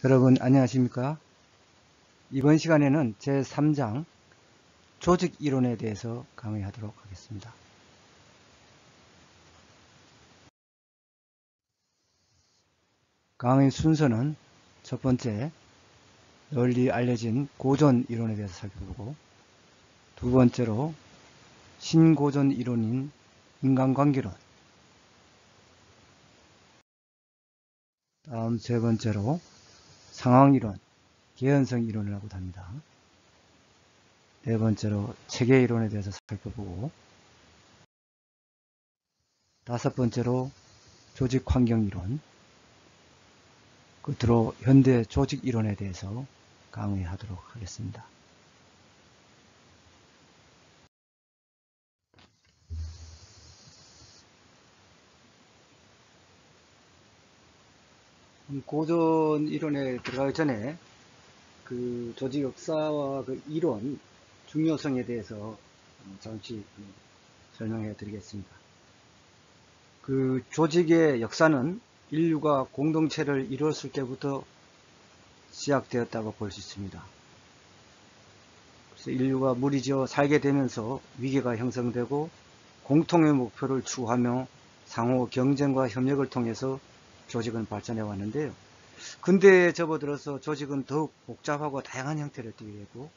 여러분 안녕하십니까? 이번 시간에는 제3장 조직 이론에 대해서 강의하도록 하겠습니다. 강의 순서는 첫 번째, 널리 알려진 고전 이론에 대해서 살펴보고, 두 번째로 신고전 이론인 인간관계론, 다음 세 번째로 상황이론, 개연성 이론이라고 합니다. 네 번째로 체계 이론에 대해서 살펴보고, 다섯 번째로 조직 환경 이론, 끝으로 현대 조직 이론에 대해서 강의하도록 하겠습니다. 고전 이론에 들어가기 전에 그 조직 역사와 그 이론 중요성에 대해서 잠시 설명해 드리겠습니다. 그 조직의 역사는 인류가 공동체를 이루었을 때부터 시작되었다고 볼 수 있습니다. 그래서 인류가 무리지어 살게 되면서 위계가 형성되고 공통의 목표를 추구하며 상호 경쟁과 협력을 통해서 조직은 발전해 왔는데요. 근대에 접어들어서 조직은 더욱 복잡하고 다양한 형태를 띠게 되고,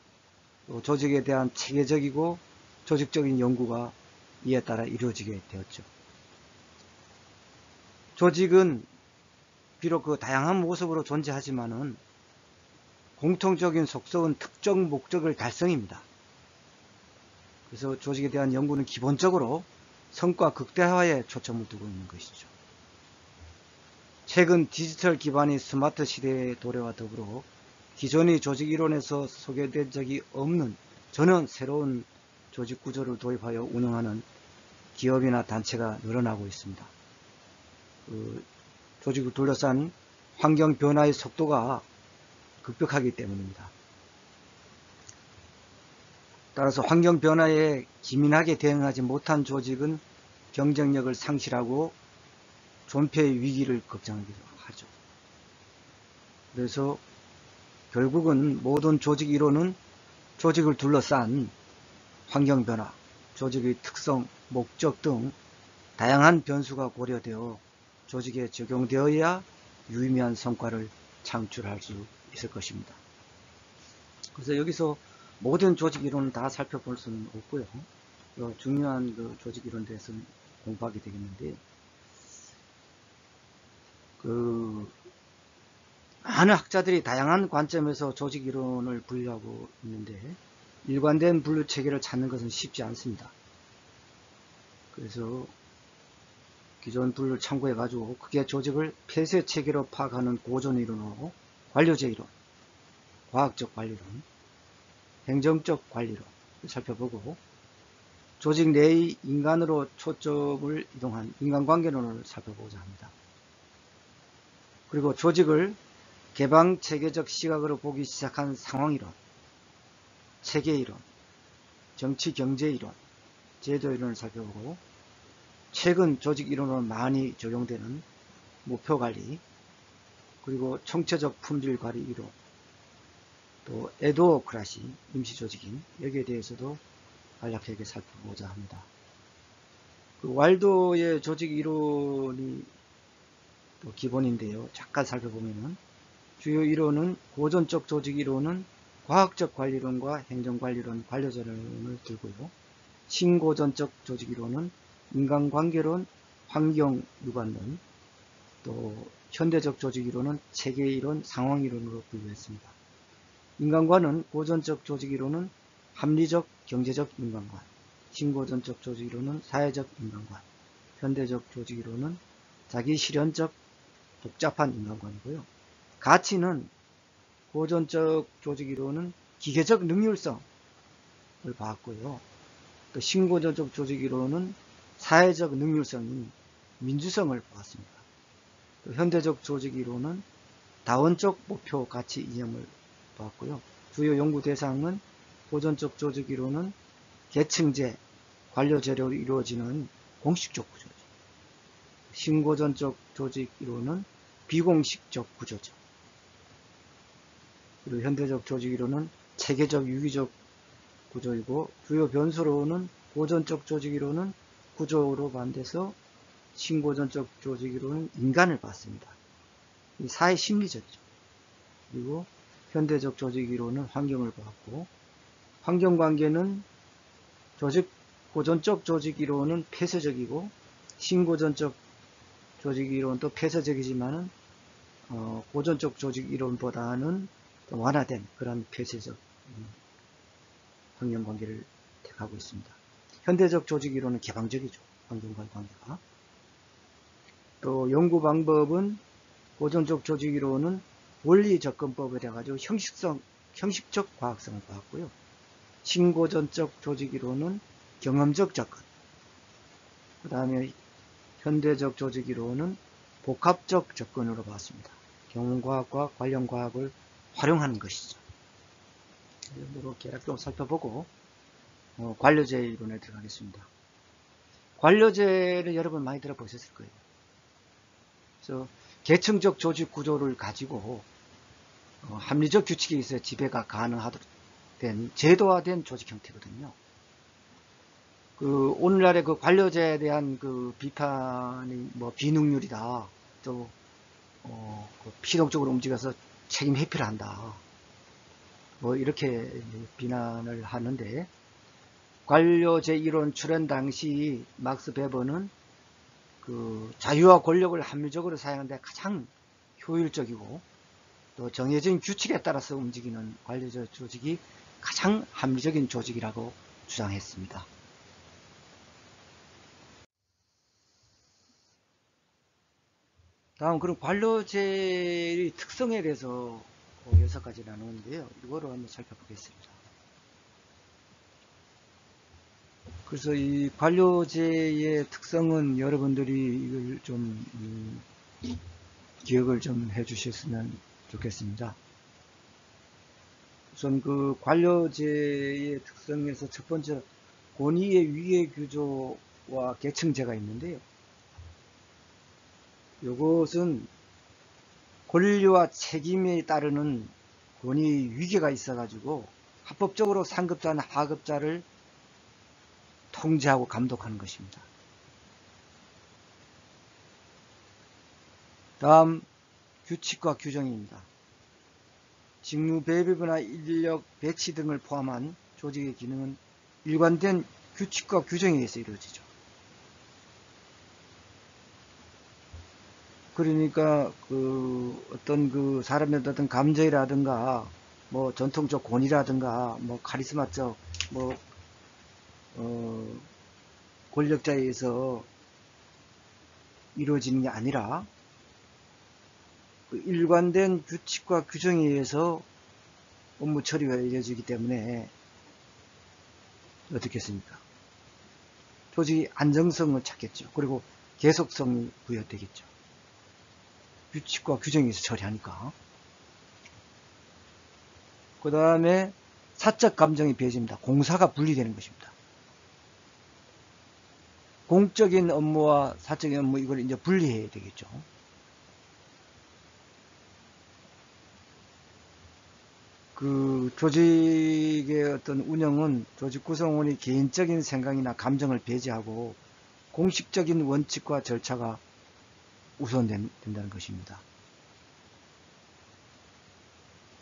또 조직에 대한 체계적이고 조직적인 연구가 이에 따라 이루어지게 되었죠. 조직은 비록 그 다양한 모습으로 존재하지만은 공통적인 속성은 특정 목적을 달성입니다. 그래서 조직에 대한 연구는 기본적으로 성과 극대화에 초점을 두고 있는 것이죠. 최근 디지털 기반의 스마트 시대의 도래와 더불어 기존의 조직 이론에서 소개된 적이 없는 전혀 새로운 조직 구조를 도입하여 운영하는 기업이나 단체가 늘어나고 있습니다. 조직을 둘러싼 환경 변화의 속도가 급격하기 때문입니다. 따라서 환경 변화에 기민하게 대응하지 못한 조직은 경쟁력을 상실하고 존폐의 위기를 걱정하기도 하죠. 그래서 결국은 모든 조직 이론은 조직을 둘러싼 환경 변화, 조직의 특성, 목적 등 다양한 변수가 고려되어 조직에 적용되어야 유의미한 성과를 창출할 수 있을 것입니다. 그래서 여기서 모든 조직 이론을 다 살펴볼 수는 없고요. 중요한 그 조직 이론에 대해서는 공부하게 되겠는데, 많은 학자들이 다양한 관점에서 조직 이론을 분류하고 있는데 일관된 분류 체계를 찾는 것은 쉽지 않습니다. 그래서 기존 분류를 참고해 가지고 그게 조직을 폐쇄 체계로 파악하는 고전 이론하고 관료제 이론, 과학적 관리론, 행정적 관리론 살펴보고, 조직 내의 인간으로 초점을 이동한 인간관계론을 살펴보고자 합니다. 그리고 조직을 개방 체계적 시각으로 보기 시작한 상황이론, 체계이론, 정치 경제 이론, 제도 이론을 살펴보고, 최근 조직 이론으로 많이 적용되는 목표 관리, 그리고 총체적 품질 관리 이론, 또 에도크라시, 임시 조직인, 여기에 대해서도 간략하게 살펴보고자 합니다. 그 왈도의 조직 이론이 또 기본인데요. 잠깐 살펴보면은 주요 이론은 고전적 조직 이론은 과학적 관리론과 행정관리론, 관료제론을 들고요. 신고전적 조직 이론은 인간관계론, 환경유관론, 또 현대적 조직 이론은 체계이론, 상황이론으로 분류했습니다. 인간관은 고전적 조직 이론은 합리적, 경제적 인간관, 신고전적 조직 이론은 사회적 인간관, 현대적 조직 이론은 자기실현적 복잡한 인간관이고요. 가치는 고전적 조직 이론은 기계적 능률성을 봤고요. 또 신고전적 조직 이론은 사회적 능률성인 민주성을 보았습니다. 또 현대적 조직 이론은 다원적 목표 가치 이념을 보았고요. 주요 연구 대상은 고전적 조직 이론은 계층제, 관료제로 이루어지는 공식적 구조죠. 신고전적 조직 이론은 비공식적 구조죠. 그리고 현대적 조직 이론은 체계적 유기적 구조이고, 주요 변수로는 고전적 조직 이론은 구조로 반대해서 신고전적 조직 이론은 인간을 봤습니다. 이 사회 심리적이죠. 그리고 현대적 조직 이론은 환경을 봤고, 환경관계는 고전적 조직 이론은 폐쇄적이고, 신고전적 조직 이론도 폐쇄적이지만은 고전적 조직 이론보다는 좀 완화된 그런 폐쇄적 환경관계를 택하고 있습니다. 현대적 조직 이론은 개방적이죠. 환경과의 관계가. 또 연구 방법은 고전적 조직 이론은 원리 접근법을 해가지고 형식적 과학성을 봤고요. 신고전적 조직 이론은 경험적 접근. 그 다음에 현대적 조직 이론은 복합적 접근으로 봤습니다. 경험과학과 관련과학을 활용하는 것이죠. 이렇게 좀 살펴보고 관료제 이론에 들어가겠습니다. 관료제를 여러분 많이 들어보셨을 거예요. 그래서 계층적 조직 구조를 가지고 합리적 규칙에 의해서 지배가 가능하도록 된 제도화된 조직 형태거든요. 오늘날의 관료제에 대한 비판이 비능률이다. 또 피동적으로 움직여서 책임 회피를 한다. 이렇게 비난을 하는데, 관료제 이론 출현 당시 막스 베버는 자유와 권력을 합리적으로 사용하는 데 가장 효율적이고 또 정해진 규칙에 따라서 움직이는 관료제 조직이 가장 합리적인 조직이라고 주장했습니다. 다음 그럼 관료제의 특성에 대해서 6가지 나누는데요. 이거를 한번 살펴보겠습니다. 그래서 이 관료제의 특성은 여러분들이 이걸 좀 기억을 좀 해주셨으면 좋겠습니다. 우선 관료제의 특성에서 첫 번째 권위의 위계 구조와 계층제가 있는데요. 이것은 권리와 책임에 따르는 권위의 위계가 있어가지고 합법적으로 상급자나 하급자를 통제하고 감독하는 것입니다. 다음 규칙과 규정입니다. 직무 배분이나 인력 배치 등을 포함한 조직의 기능은 일관된 규칙과 규정에 의해서 이루어지죠. 그러니까 어떤 사람의 어떤 감정이라든가 전통적 권위라든가 카리스마적 권력자에 의해서 이루어지는 게 아니라 일관된 규칙과 규정에 의해서 업무 처리가 이루어지기 때문에 어떻겠습니까? 조직이 안정성을 찾겠죠. 그리고 계속성이 부여되겠죠. 규칙과 규정에 의해서 처리하니까. 그 다음에 사적 감정이 배제됩니다. 공사가 분리되는 것입니다. 공적인 업무와 사적인 업무 이걸 이제 분리해야 되겠죠. 조직의 어떤 운영은 조직 구성원이 개인적인 생각이나 감정을 배제하고 공식적인 원칙과 절차가 우선된다는 것입니다.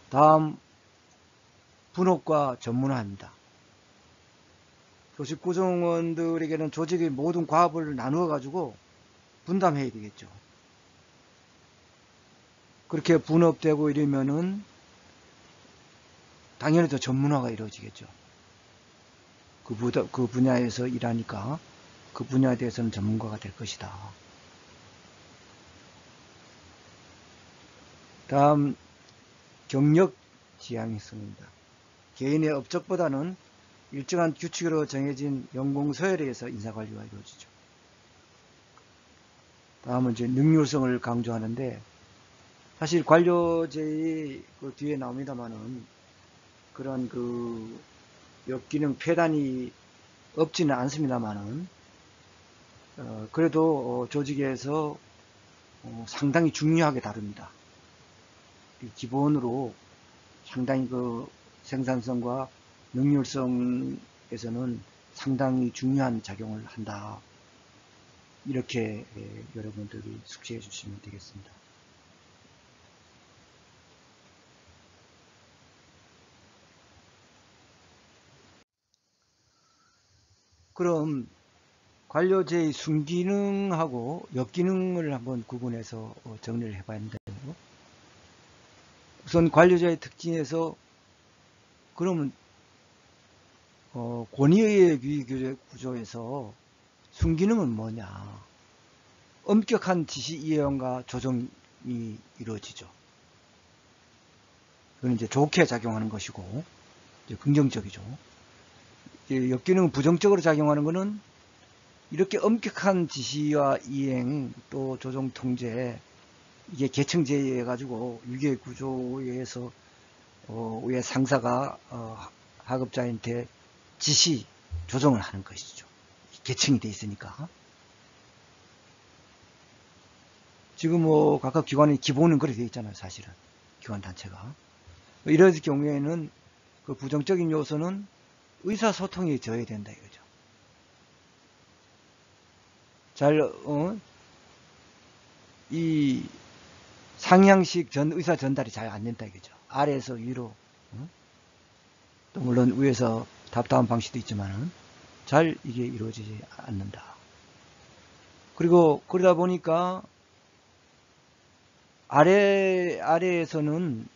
다음 분업과 전문화입니다. 조직 구성원들에게는 조직의 모든 과업을 나누어 가지고 분담해야 되겠죠. 그렇게 분업되고 이러면은 당연히 더 전문화가 이루어지겠죠. 그 분야에서 일하니까 그 분야에 대해서는 전문가가 될 것이다. 다음 경력 지향성입니다. 개인의 업적보다는 일정한 규칙으로 정해진 연공서열에 의해서 인사관리가 이루어지죠. 다음은 이제 능률성을 강조하는데, 사실 관료제의 뒤에 나옵니다만은 그런 역기능 폐단이 없지는 않습니다만은 그래도 조직에서 상당히 중요하게 다룹니다. 기본으로 상당히 그 생산성과 능률성에서는 상당히 중요한 작용을 한다. 이렇게 여러분들이 숙지해 주시면 되겠습니다. 그럼 관료제의 순기능하고 역기능을 한번 구분해서 정리를 해봤는데요. 우선 관료제의 특징에서 그러면 권위의 유의 구조에서 순기능은 뭐냐? 엄격한 지시 이해원과 조정이 이루어지죠. 그건 이제 좋게 작용하는 것이고 이제 긍정적이죠. 이제 역기능은 부정적으로 작용하는 것은 이렇게 엄격한 지시와 이행 또 조정 통제 이게 계층제의해 가지고 유계 구조에 의해서 위에 상사가 하급자한테 지시 조정을 하는 것이죠. 계층이 돼 있으니까. 지금 뭐 각각 기관의 기본은 그렇게 되어 있잖아요. 사실은 기관 단체가. 이럴 경우에는 그 부정적인 요소는 의사소통이 저해야 된다 이거죠. 이 상향식 의사 전달이 잘 안 된다 이거죠. 아래에서 위로, 또 물론 위에서 탑다운 방식도 있지만은 잘 이게 이루어지지 않는다. 그리고 그러다 보니까 아래에서는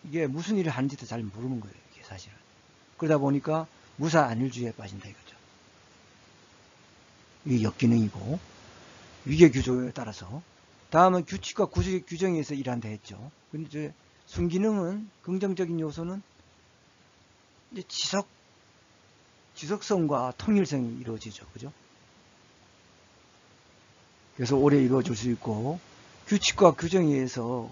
이게 무슨 일을 하는지도 잘 모르는 거예요. 이게 사실은. 그러다 보니까 무사 안일주의에 빠진다 이거죠. 이게 역기능이고 위계 규조에 따라서 다음은 규칙과 규정에서 일한다 했죠. 근데 이제 순기능은 긍정적인 요소는 이제 지속성과 통일성이 이루어지죠. 그죠? 그래서 오래 이루어질 수 있고 규칙과 규정에 의해서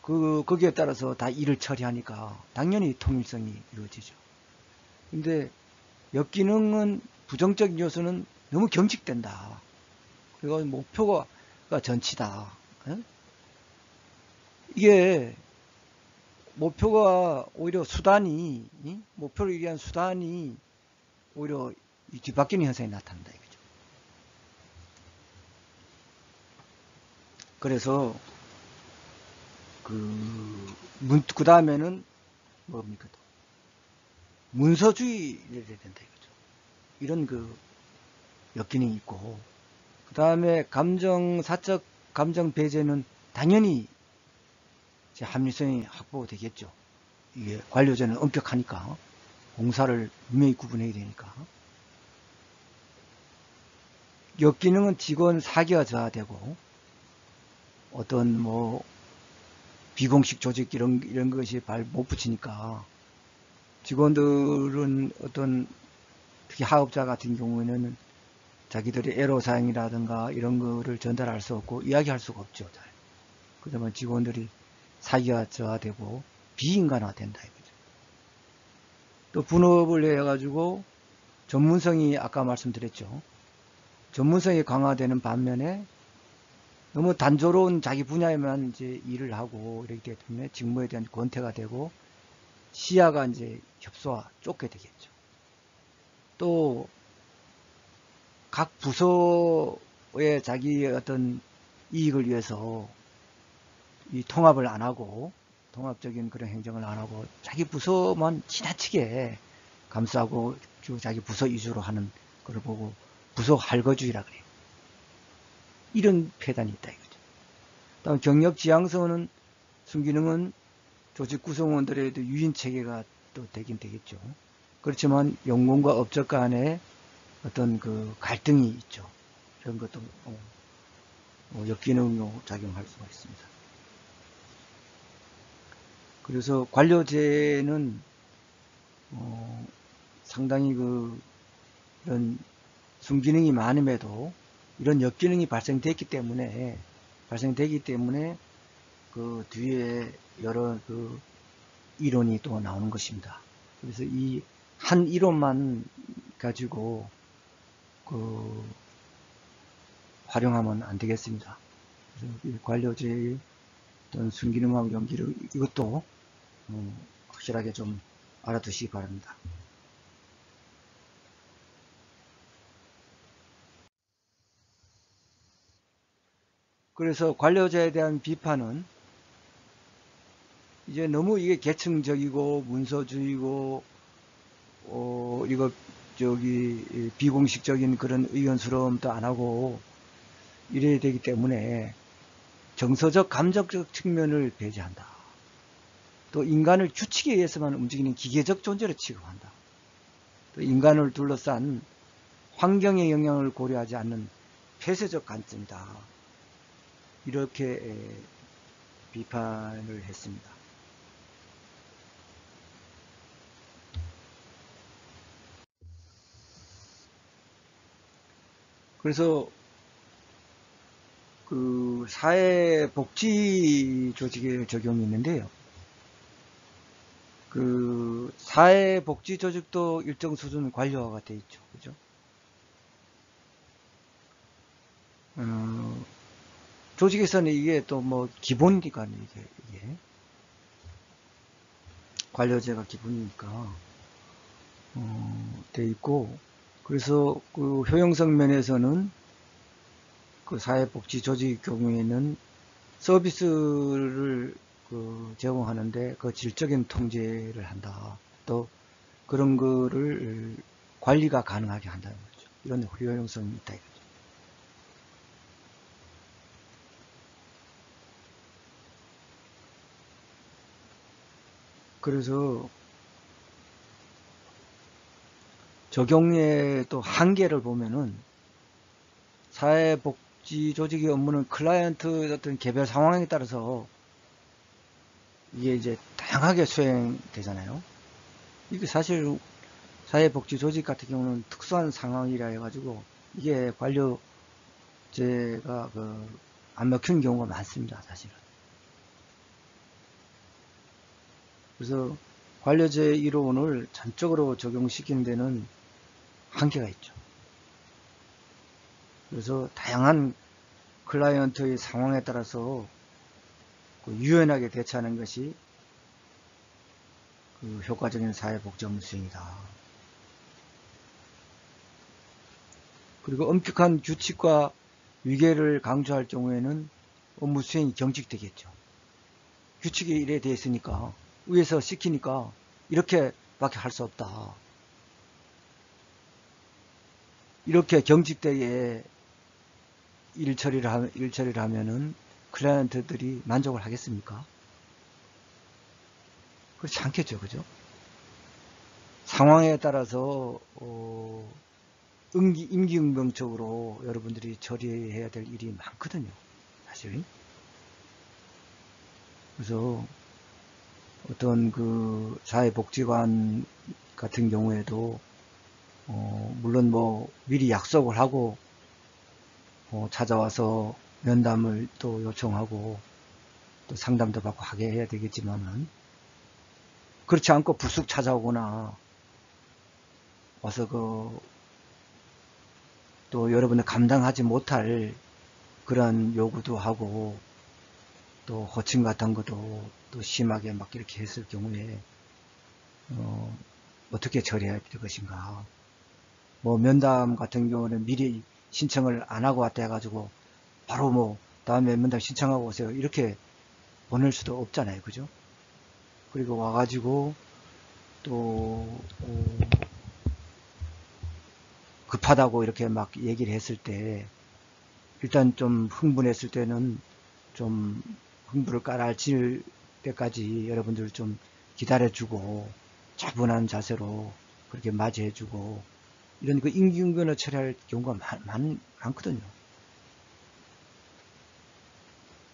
거기에 따라서 다 일을 처리하니까 당연히 통일성이 이루어지죠. 근데 역기능은 부정적인 요소는 너무 경직된다. 그리고 목표가 전치다. 이게 목표가 오히려 수단이 목표를 위한 수단이 오히려 뒤바뀌는 현상이 나타난다 이거죠. 그래서 그 다음에는 뭡니까? 문서주의를 해야 된다 이거죠. 이런 그 역기능이 있고 그 다음에 사적 감정 배제는 당연히 합리성이 확보되겠죠. 이게 관료제는 엄격하니까 공사를 분명히 구분해야 되니까. 역기능은 직원 사기가 저하되고 어떤 뭐 비공식 조직 이런 것이 발 못 붙이니까 직원들은 어떤 특히 하업자 같은 경우에는 자기들의 애로사항이라든가 이런 거를 전달할 수 없고 이야기할 수가 없죠. 그러면 직원들이 사기가 저하되고 비인간화된다 이거죠. 또 분업을 해가지고 전문성이 아까 말씀드렸죠. 전문성이 강화되는 반면에 너무 단조로운 자기 분야에만 이제 일을 하고 이렇기 때문에 직무에 대한 권태가 되고 시야가 이제 협소화 좁게 되겠죠. 또 각 부서의 자기 어떤 이익을 위해서 이 통합을 안 하고 통합적인 그런 행정을 안 하고 자기 부서만 지나치게 감싸고 자기 부서 위주로 하는 걸 보고 부서 할거주의라 그래요. 이런 폐단이 있다 이거죠. 다음 경력 지향성은 순기능은 조직 구성원들에도 유인 체계가 또 되긴 되겠죠. 그렇지만 연구원과 업적 간에 어떤 그 갈등이 있죠. 이런 것도 역기능으로 작용할 수가 있습니다. 그래서 관료제는 상당히 이런 순기능이 많음에도 이런 역기능이 발생되기 때문에 그 뒤에 여러 그 이론이 또 나오는 것입니다. 그래서 이 한 이론만 가지고 활용하면 안 되겠습니다. 그래서 관료제의 어떤 순기능하고 연기를 이것도 확실하게 좀 알아두시기 바랍니다. 그래서 관료제에 대한 비판은 이제 너무 이게 계층적이고 문서주의고 이거 비공식적인 그런 의견스러움도 안 하고 이래야 되기 때문에 정서적 감정적 측면을 배제한다. 또 인간을 규칙에 의해서만 움직이는 기계적 존재로 취급한다. 또 인간을 둘러싼 환경의 영향을 고려하지 않는 폐쇄적 관점이다. 이렇게 비판을 했습니다. 그래서 그 사회복지 조직의 적용이 있는데요. 그 사회복지 조직도 일정 수준 관료화가 돼 있죠. 그죠? 조직에서는 이게 또 뭐 기본이니까 이게 관료제가 기본이니까 돼 있고, 그래서 그 효용성 면에서는 그 사회복지 조직 경우에는 서비스를 제공하는데 그 질적인 통제를 한다. 또 그런 거를 관리가 가능하게 한다는 거죠. 이런 효용성이 있다 이거죠. 그래서 적용의 또 한계를 보면은 사회복지 조직의 업무는 클라이언트 어떤 개별 상황에 따라서 이게 이제 다양하게 수행되잖아요. 이게 사실 사회복지 조직 같은 경우는 특수한 상황이라 해가지고 이게 관료제가 안 먹히는 경우가 많습니다, 사실은. 그래서 관료제 이론을 전적으로 적용시키는 데는 한계가 있죠. 그래서 다양한 클라이언트의 상황에 따라서 유연하게 대처하는 것이 효과적인 사회복지 업무 수행이다. 그리고 엄격한 규칙과 위계를 강조할 경우에는 업무 수행이 경직되겠죠. 규칙이 이래 되어 있으니까 위에서 시키니까 이렇게밖에 할 수 없다. 이렇게 경직되게 일 처리를 하면은 클라이언트들이 만족을 하겠습니까? 그렇지 않겠죠, 그죠? 상황에 따라서 임기응변적으로 여러분들이 처리해야 될 일이 많거든요, 사실. 그래서 어떤 그 사회복지관 같은 경우에도 물론 뭐 미리 약속을 하고 찾아와서 면담을 또 요청하고 또 상담도 받고 하게 해야 되겠지만은, 그렇지 않고 불쑥 찾아오거나 와서 또 여러분을 감당하지 못할 그런 요구도 하고 또 호칭 같은 것도 또 심하게 막 이렇게 했을 경우에 어떻게 처리해야 될 것인가. 뭐 면담 같은 경우는 미리 신청을 안 하고 왔다 해가지고 바로 뭐 다음에 면담 신청하고 오세요 이렇게 보낼 수도 없잖아요, 그죠? 그리고 와가지고 또 급하다고 이렇게 막 얘기를 했을 때 일단 좀 흥분했을 때는 좀 흥부를 깔아앉힐 때까지 여러분들 좀 기다려주고 차분한 자세로 그렇게 맞이해주고 이런 그 임기응변을 처리할 경우가 많거든요.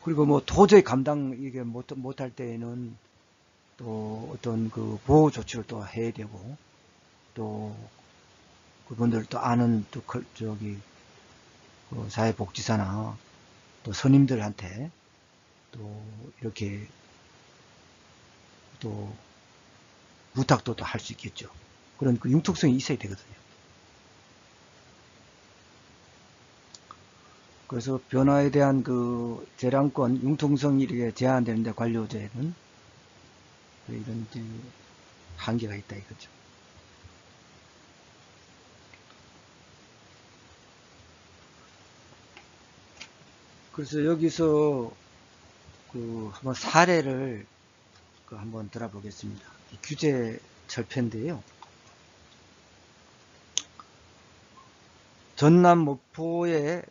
그리고 뭐 도저히 감당 이게 못할 때에는 또 어떤 그 보호 조치를 또 해야 되고 또 그분들 또 아는 또 저기 그 사회복지사나 또 선임들한테 또 이렇게 또 부탁도 또 할 수 있겠죠. 그런 그 융통성이 있어야 되거든요. 그래서 변화에 대한 그 재량권 융통성이 이렇게 제한되는데 관료제는 이런 이제 한계가 있다 이거죠. 그래서 여기서 한번 사례를 한번 들어보겠습니다. 규제 절편인데요. 전남 목포의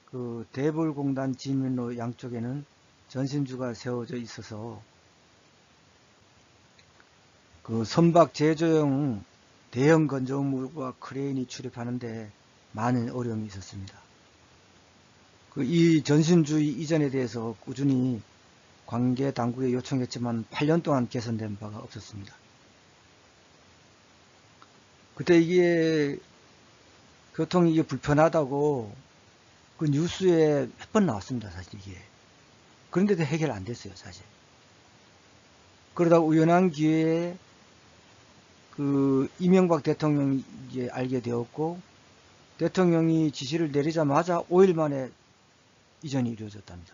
대불공단 지면로 양쪽에는 전신주가 세워져 있어서 선박 제조용 대형 건조물과 크레인이 출입하는데 많은 어려움이 있었습니다. 이 전신주 이전에 대해서 꾸준히 관계 당국에 요청했지만 8년 동안 개선된 바가 없었습니다. 그때 이게 교통이 이게 불편하다고 뉴스에 몇 번 나왔습니다, 사실 이게. 그런데도 해결 안 됐어요, 사실. 그러다 우연한 기회에 이명박 대통령이 이제 알게 되었고, 대통령이 지시를 내리자마자 5일 만에 이전이 이루어졌답니다.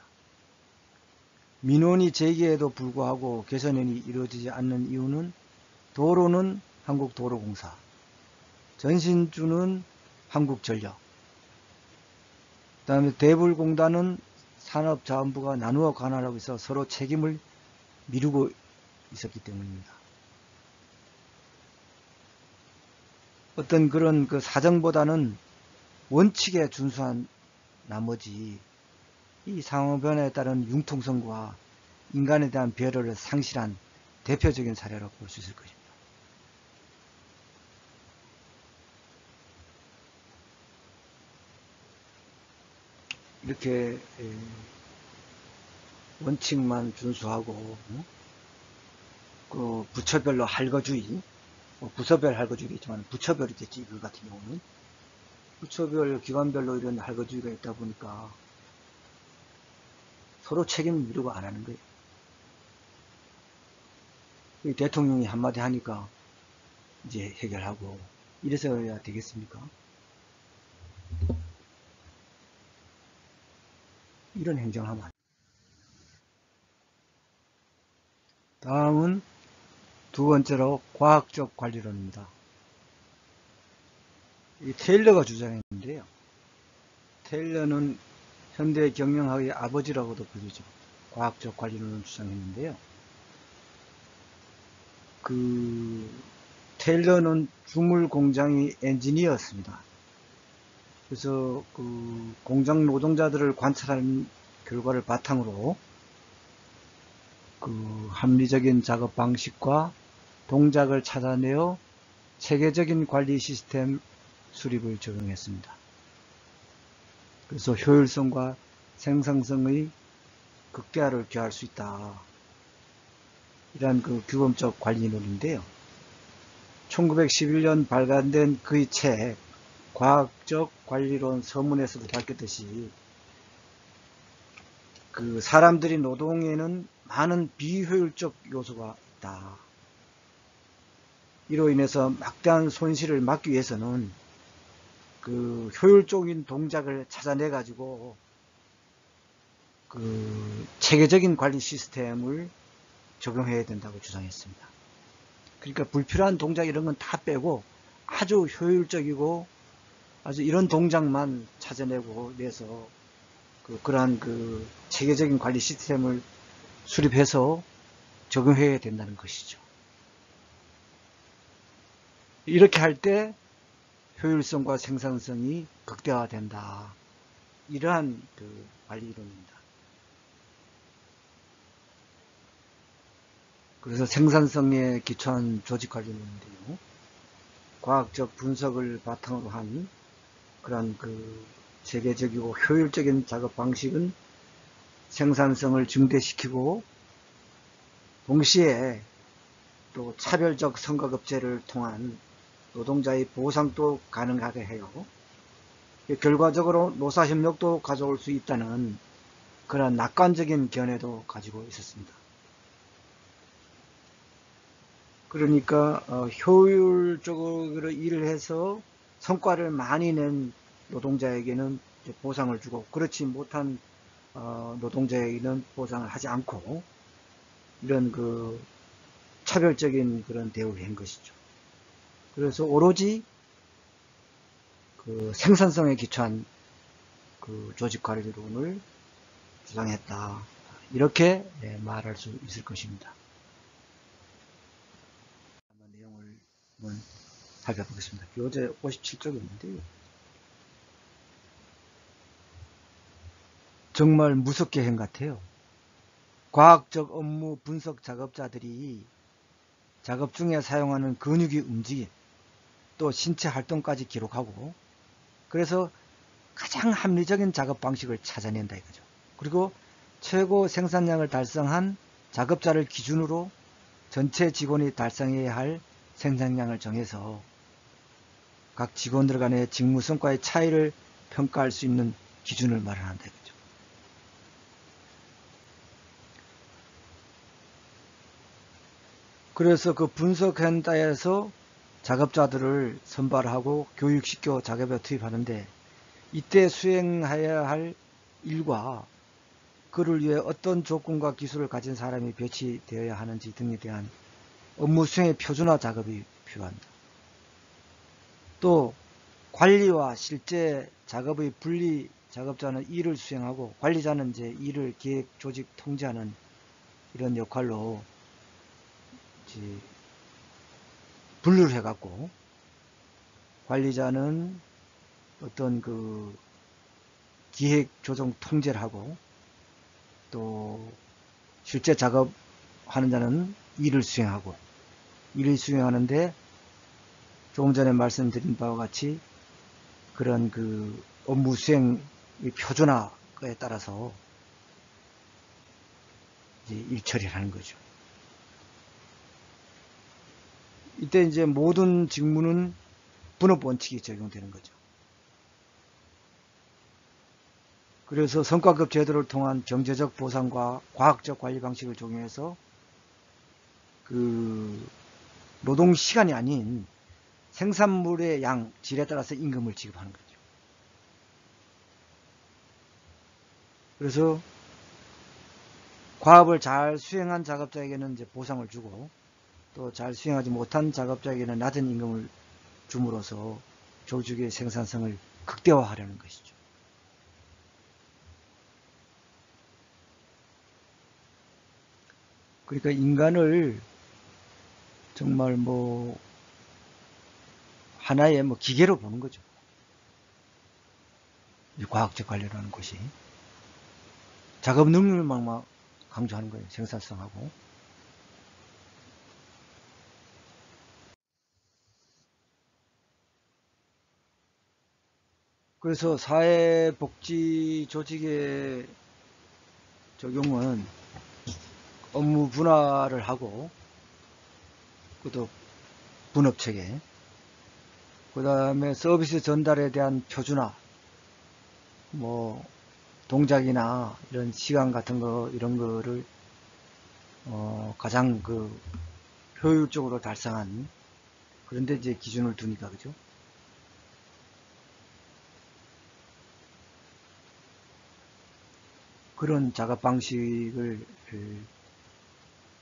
민원이 제기에도 불구하고 개선이 이루어지지 않는 이유는 도로는 한국도로공사, 전신주는 한국전력, 그 다음에 대불공단은 산업자원부가 나누어 관할하고 있어 서로 책임을 미루고 있었기 때문입니다. 어떤 그런 사정보다는 원칙에 준수한 나머지 이 상황 변화에 따른 융통성과 인간에 대한 배려를 상실한 대표적인 사례라고 볼 수 있을 것입니다. 이렇게 원칙만 준수하고 부처별로 할거주의, 부서별 할거주의가 있지만 부처별이겠지, 그 같은 경우는 부처별 기관별로 이런 할거주의가 있다 보니까 서로 책임을 미루고 안 하는 거예요. 대통령이 한마디 하니까 이제 해결하고 이래서야 되겠습니까? 이런 행정하면 안 돼요. 다음은 두 번째로 과학적 관리론입니다. 이 테일러가 주장했는데요. 테일러는 현대 경영학의 아버지라고도 불리죠. 과학적 관리론을 주장했는데요. 테일러는 주물 공장의 엔지니어였습니다. 그래서 공장 노동자들을 관찰한 결과를 바탕으로 합리적인 작업 방식과 동작을 찾아내어 체계적인 관리 시스템 수립을 적용했습니다. 그래서 효율성과 생산성의 극대화를 기할 수 있다. 이러한 규범적 관리론인데요. 1911년 발간된 그의 책 과학적 관리론 서문에서도 밝혔듯이 사람들이 노동에는 많은 비효율적 요소가 있다. 이로 인해서 막대한 손실을 막기 위해서는 효율적인 동작을 찾아내 가지고 체계적인 관리 시스템을 적용해야 된다고 주장했습니다. 그러니까 불필요한 동작 이런 건 다 빼고 아주 효율적이고 아주 이런 동작만 찾아내고 내서 그러한 체계적인 관리 시스템을 수립해서 적용해야 된다는 것이죠. 이렇게 할 때 효율성과 생산성이 극대화된다. 이러한 관리론입니다. 그래서 생산성에 기초한 조직관리론인데요. 과학적 분석을 바탕으로 한 그런 체계적이고 효율적인 작업 방식은 생산성을 증대시키고 동시에 또 차별적 성과급제를 통한 노동자의 보상도 가능하게 해요. 결과적으로 노사협력도 가져올 수 있다는 그런 낙관적인 견해도 가지고 있었습니다. 그러니까 효율적으로 일을 해서 성과를 많이 낸 노동자에게는 보상을 주고 그렇지 못한 노동자에게는 보상을 하지 않고 이런 차별적인 그런 대우를 한 것이죠. 그래서 오로지 그 생산성에 기초한 그 조직 관리론을 주장했다. 이렇게 말할 수 있을 것입니다. 내용을 한번 살펴보겠습니다. 교재 57쪽에 있는데요. 정말 무섭게 한 것 같아요. 과학적 업무 분석 작업자들이 작업 중에 사용하는 근육의 움직임, 또 신체 활동까지 기록하고, 그래서 가장 합리적인 작업 방식을 찾아낸다 이거죠. 그리고 최고 생산량을 달성한 작업자를 기준으로 전체 직원이 달성해야 할 생산량을 정해서 각 직원들 간의 직무 성과의 차이를 평가할 수 있는 기준을 마련한다 이거죠. 그래서 그 분석센터에서 작업자들을 선발하고 교육시켜 작업에 투입하는데, 이때 수행해야 할 일과 그를 위해 어떤 조건과 기술을 가진 사람이 배치되어야 하는지 등에 대한 업무 수행의 표준화 작업이 필요합니다. 또 관리와 실제 작업의 분리, 작업자는 일을 수행하고 관리자는 이제 일을 계획, 조직, 통제하는 이런 역할로 이제 분류를 해갖고, 관리자는 어떤 그 기획, 조정, 통제를 하고, 또 실제 작업하는 자는 일을 수행하고, 일을 수행하는데 조금 전에 말씀드린 바와 같이 그런 그 업무 수행의 표준화에 따라서 이제 일 처리를 하는 거죠. 이때 이제 모든 직무는 분업 원칙이 적용되는 거죠. 그래서 성과급 제도를 통한 경제적 보상과 과학적 관리 방식을 적용해서 그 노동 시간이 아닌 생산물의 양, 질에 따라서 임금을 지급하는 거죠. 그래서 과업을 잘 수행한 작업자에게는 이제 보상을 주고, 또 잘 수행하지 못한 작업자에게는 낮은 임금을 줌으로써 조직의 생산성을 극대화하려는 것이죠. 그러니까 인간을 정말 뭐 하나의 뭐 기계로 보는 거죠. 과학적 관리라는 것이 작업 능률만 강조하는 거예요. 생산성하고. 그래서 사회복지 조직의 적용은 업무 분화를 하고, 그것도 분업체계, 그 다음에 서비스 전달에 대한 표준화, 뭐 동작이나 이런 시간 같은 거, 이런 거를 가장 그 효율적으로 달성한, 그런데 이제 기준을 두니까, 그죠? 그런 작업 방식을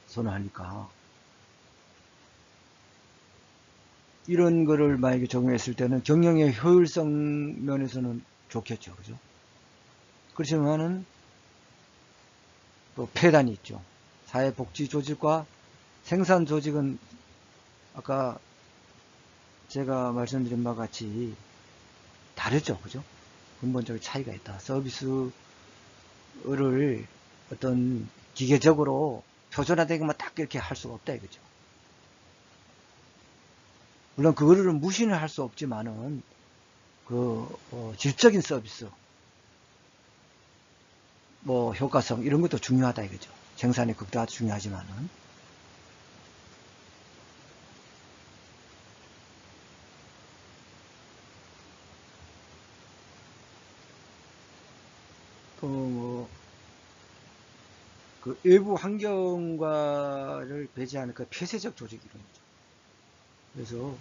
선호하니까, 이런 거를 만약에 적용했을 때는 경영의 효율성 면에서는 좋겠죠, 그죠? 그렇지만은 또 폐단이 있죠. 사회복지조직과 생산조직은 아까 제가 말씀드린 바와 같이 다르죠, 그죠? 근본적인 차이가 있다. 서비스를 어떤 기계적으로 표준화되게만 딱 이렇게 할 수가 없다, 이거죠. 물론 그거를 무시는 할 수 없지만은 그 질적인 서비스, 뭐 효과성 이런 것도 중요하다 이거죠. 생산의 극대화 중요하지만은. 또 그 외부 환경과를 배제하는 그 폐쇄적 조직 이론이죠. 그래서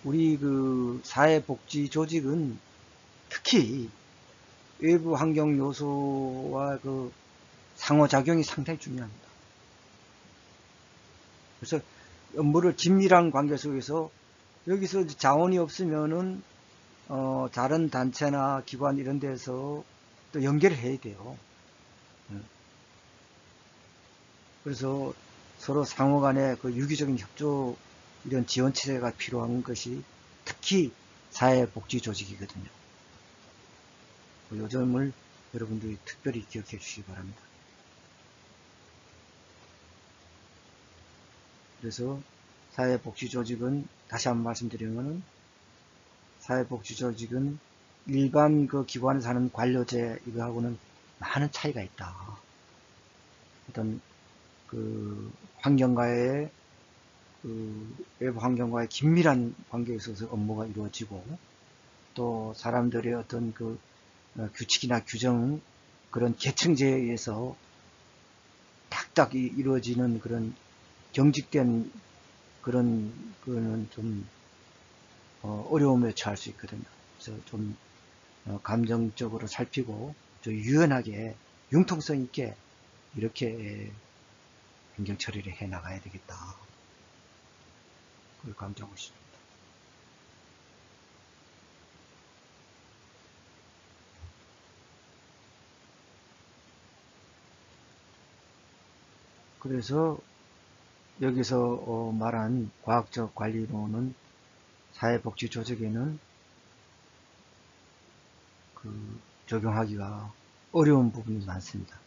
우리 그 사회복지 조직은 특히 외부 환경 요소와 그 상호작용이 상당히 중요합니다. 그래서 업무를 긴밀한 관계 속에서 여기서 자원이 없으면은 다른 단체나 기관 이런 데서 또 연결을 해야 돼요. 그래서 서로 상호 간에 그 유기적인 협조 이런 지원 체제가 필요한 것이 특히 사회복지 조직이거든요. 요 점을 여러분들이 특별히 기억해 주시기 바랍니다. 그래서 사회복지조직은 다시 한번 말씀드리면은 사회복지조직은 일반 그 기관에서 하는 관료제 이거하고는 많은 차이가 있다. 어떤 그 환경과의 그 외부 환경과의 긴밀한 관계에 있어서 업무가 이루어지고 또 사람들의 어떤 그 규칙이나 규정 그런 계층제에 의해서 딱딱 이루어지는 그런 경직된 그런 거는 좀 어려움에 처할 수 있거든요. 그래서 좀 감정적으로 살피고 좀 유연하게 융통성 있게 이렇게 행정 처리를 해 나가야 되겠다. 그걸 강조하고 싶습니다. 그래서 여기서 말한 과학적 관리론은 사회복지 조직에는 그 적용하기가 어려운 부분이 많습니다.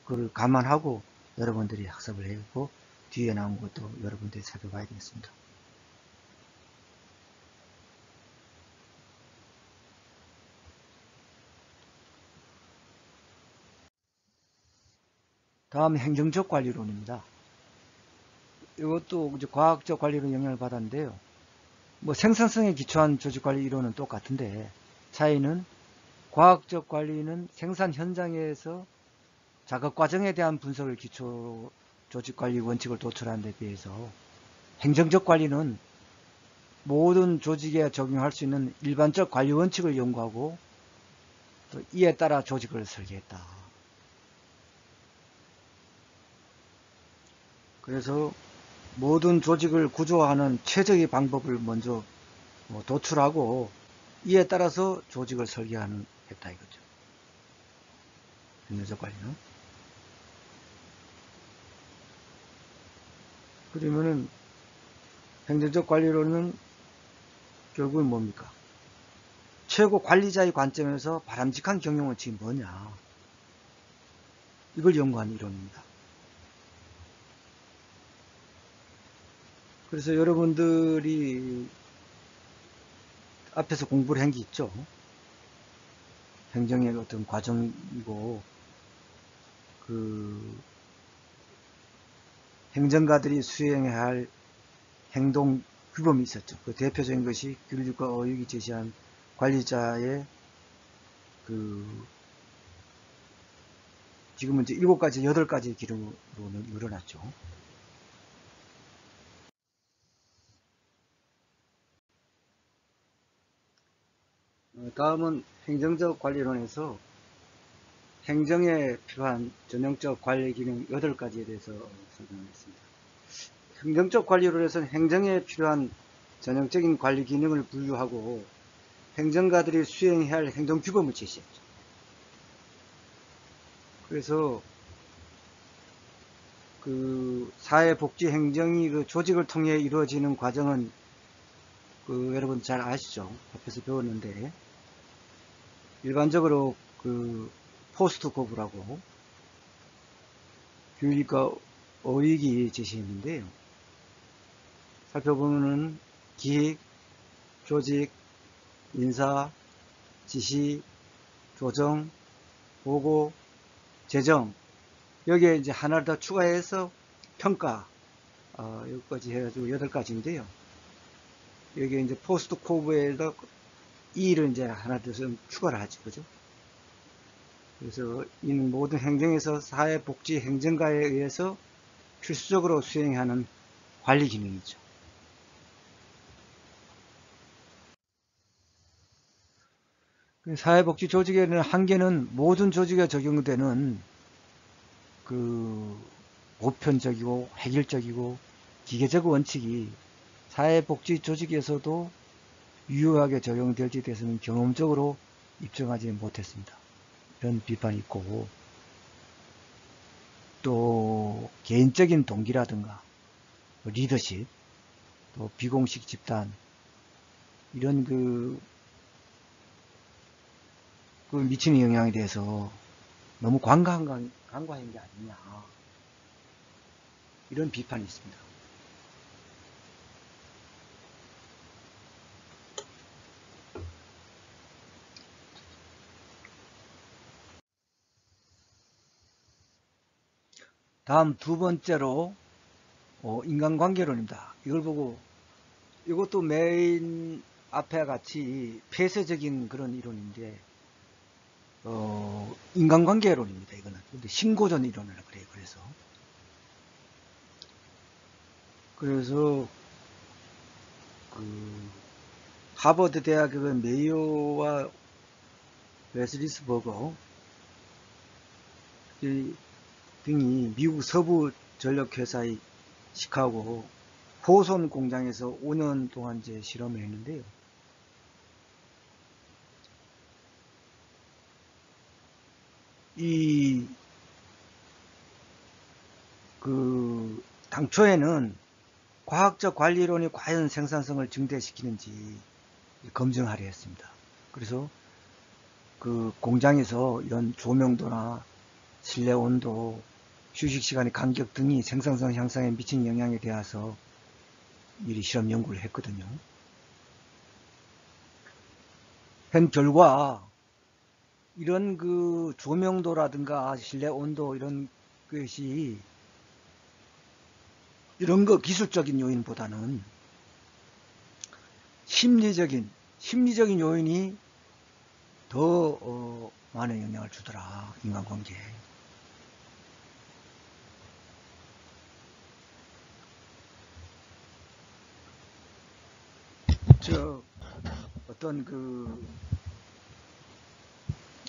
그걸 감안하고 여러분들이 학습을 해고 뒤에 나온 것도 여러분들이 살펴봐야 되겠습니다. 다음 행정적 관리론입니다. 이것도 이제 과학적 관리론 영향을 받았는데요. 뭐 생산성에 기초한 조직관리 이론은 똑같은데 차이는 과학적 관리는 생산 현장에서 작업 과정에 대한 분석을 기초로 조직관리 원칙을 도출하는 데 비해서 행정적 관리는 모든 조직에 적용할 수 있는 일반적 관리 원칙을 연구하고 또 이에 따라 조직을 설계했다. 그래서 모든 조직을 구조하는 최적의 방법을 먼저 도출하고 이에 따라서 조직을 설계하는 했다 이거죠. 행정적 관리는. 그러면은 행정적 관리로는 결국은 뭡니까? 최고 관리자의 관점에서 바람직한 경영 원칙이 뭐냐? 이걸 연구한 이론입니다. 그래서 여러분들이 앞에서 공부를 한 게 있죠. 행정의 어떤 과정이고 그 행정가들이 수행해야 할 행동 규범이 있었죠. 그 대표적인 것이 규율과 어육이 제시한 관리자의 그 지금은 이제 7가지, 8가지 기능으로 늘어났죠. 다음은 행정적 관리론에서 행정에 필요한 전형적 관리 기능 8가지에 대해서 설명하겠습니다. 행정적 관리론에서는 행정에 필요한 전형적인 관리 기능을 분류하고 행정가들이 수행해야 할 행동 규범을 제시했죠. 그래서 그 사회복지 행정이 그 조직을 통해 이루어지는 과정은 그 여러분 잘 아시죠? 앞에서 배웠는데 일반적으로 그 포스트 고브라고 규율과 어익이 제시했는데요. 살펴보면은 기획, 조직, 인사, 지시, 조정, 보고, 재정 여기에 이제 하나를 더 추가해서 평가 여기까지 해가지고 8가지인데요. 여기에 이제 포스트 코브에다 E를 이제 하나 더 추가를 하죠. 그죠? 그래서 이 모든 행정에서 사회복지 행정가에 의해서 필수적으로 수행하는 관리 기능이죠. 사회복지 조직에는 한계는 모든 조직에 적용되는 그 보편적이고 획일적이고 기계적 원칙이 사회복지 조직에서도 유효하게 적용될지에 대해서는 경험적으로 입증하지 못했습니다. 이런 비판이 있고, 또 개인적인 동기라든가 리더십, 또 비공식 집단, 이런 그 미치는 영향에 대해서 너무 간과한 게 아니냐, 이런 비판이 있습니다. 다음 두 번째로 인간관계론입니다. 이걸 보고, 이것도 메인 앞에 같이 폐쇄적인 그런 이론인데, 인간관계론입니다. 이거는. 근데 신고전 이론을 그래요. 그래서 하버드 대학의 메이오와 웨슬리스버거 등이 미국 서부 전력회사의 시카고 호손 공장에서 5년 동안 이제 실험을 했는데요. 당초에는 과학적 관리론이 과연 생산성을 증대시키는지 검증하려 했습니다. 그래서 그 공장에서 이런 조명도나 실내 온도, 휴식 시간의 간격 등이 생산성 향상에 미친 영향에 대해서 미리 실험 연구를 했거든요. 현 결과 이런 그 조명도라든가 실내 온도 이런 것이 이런 거 기술적인 요인보다는 심리적인 요인이 더 많은 영향을 주더라, 인간관계에. 어떤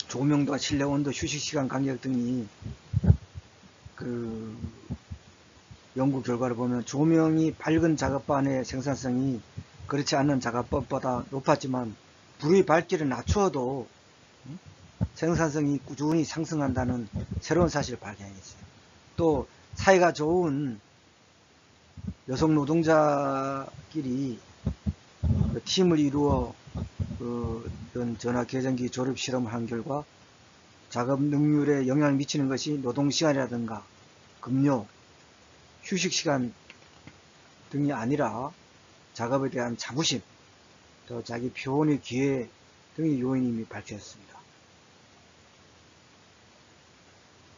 조명도와 실내 온도, 휴식 시간 간격 등이 연구 결과를 보면 조명이 밝은 작업반의 생산성이 그렇지 않은 작업법보다 높았지만 불의 밝기를 낮추어도 생산성이 꾸준히 상승한다는 새로운 사실을 발견했어요. 또 사이가 좋은 여성 노동자끼리 팀을 이루어 이런 전화 계전기 조립 실험을 한 결과 작업 능률에 영향을 미치는 것이 노동시간이라든가 급료, 휴식시간 등이 아니라 작업에 대한 자부심, 또 자기 표현의 기회 등의 요인이 밝혀졌습니다.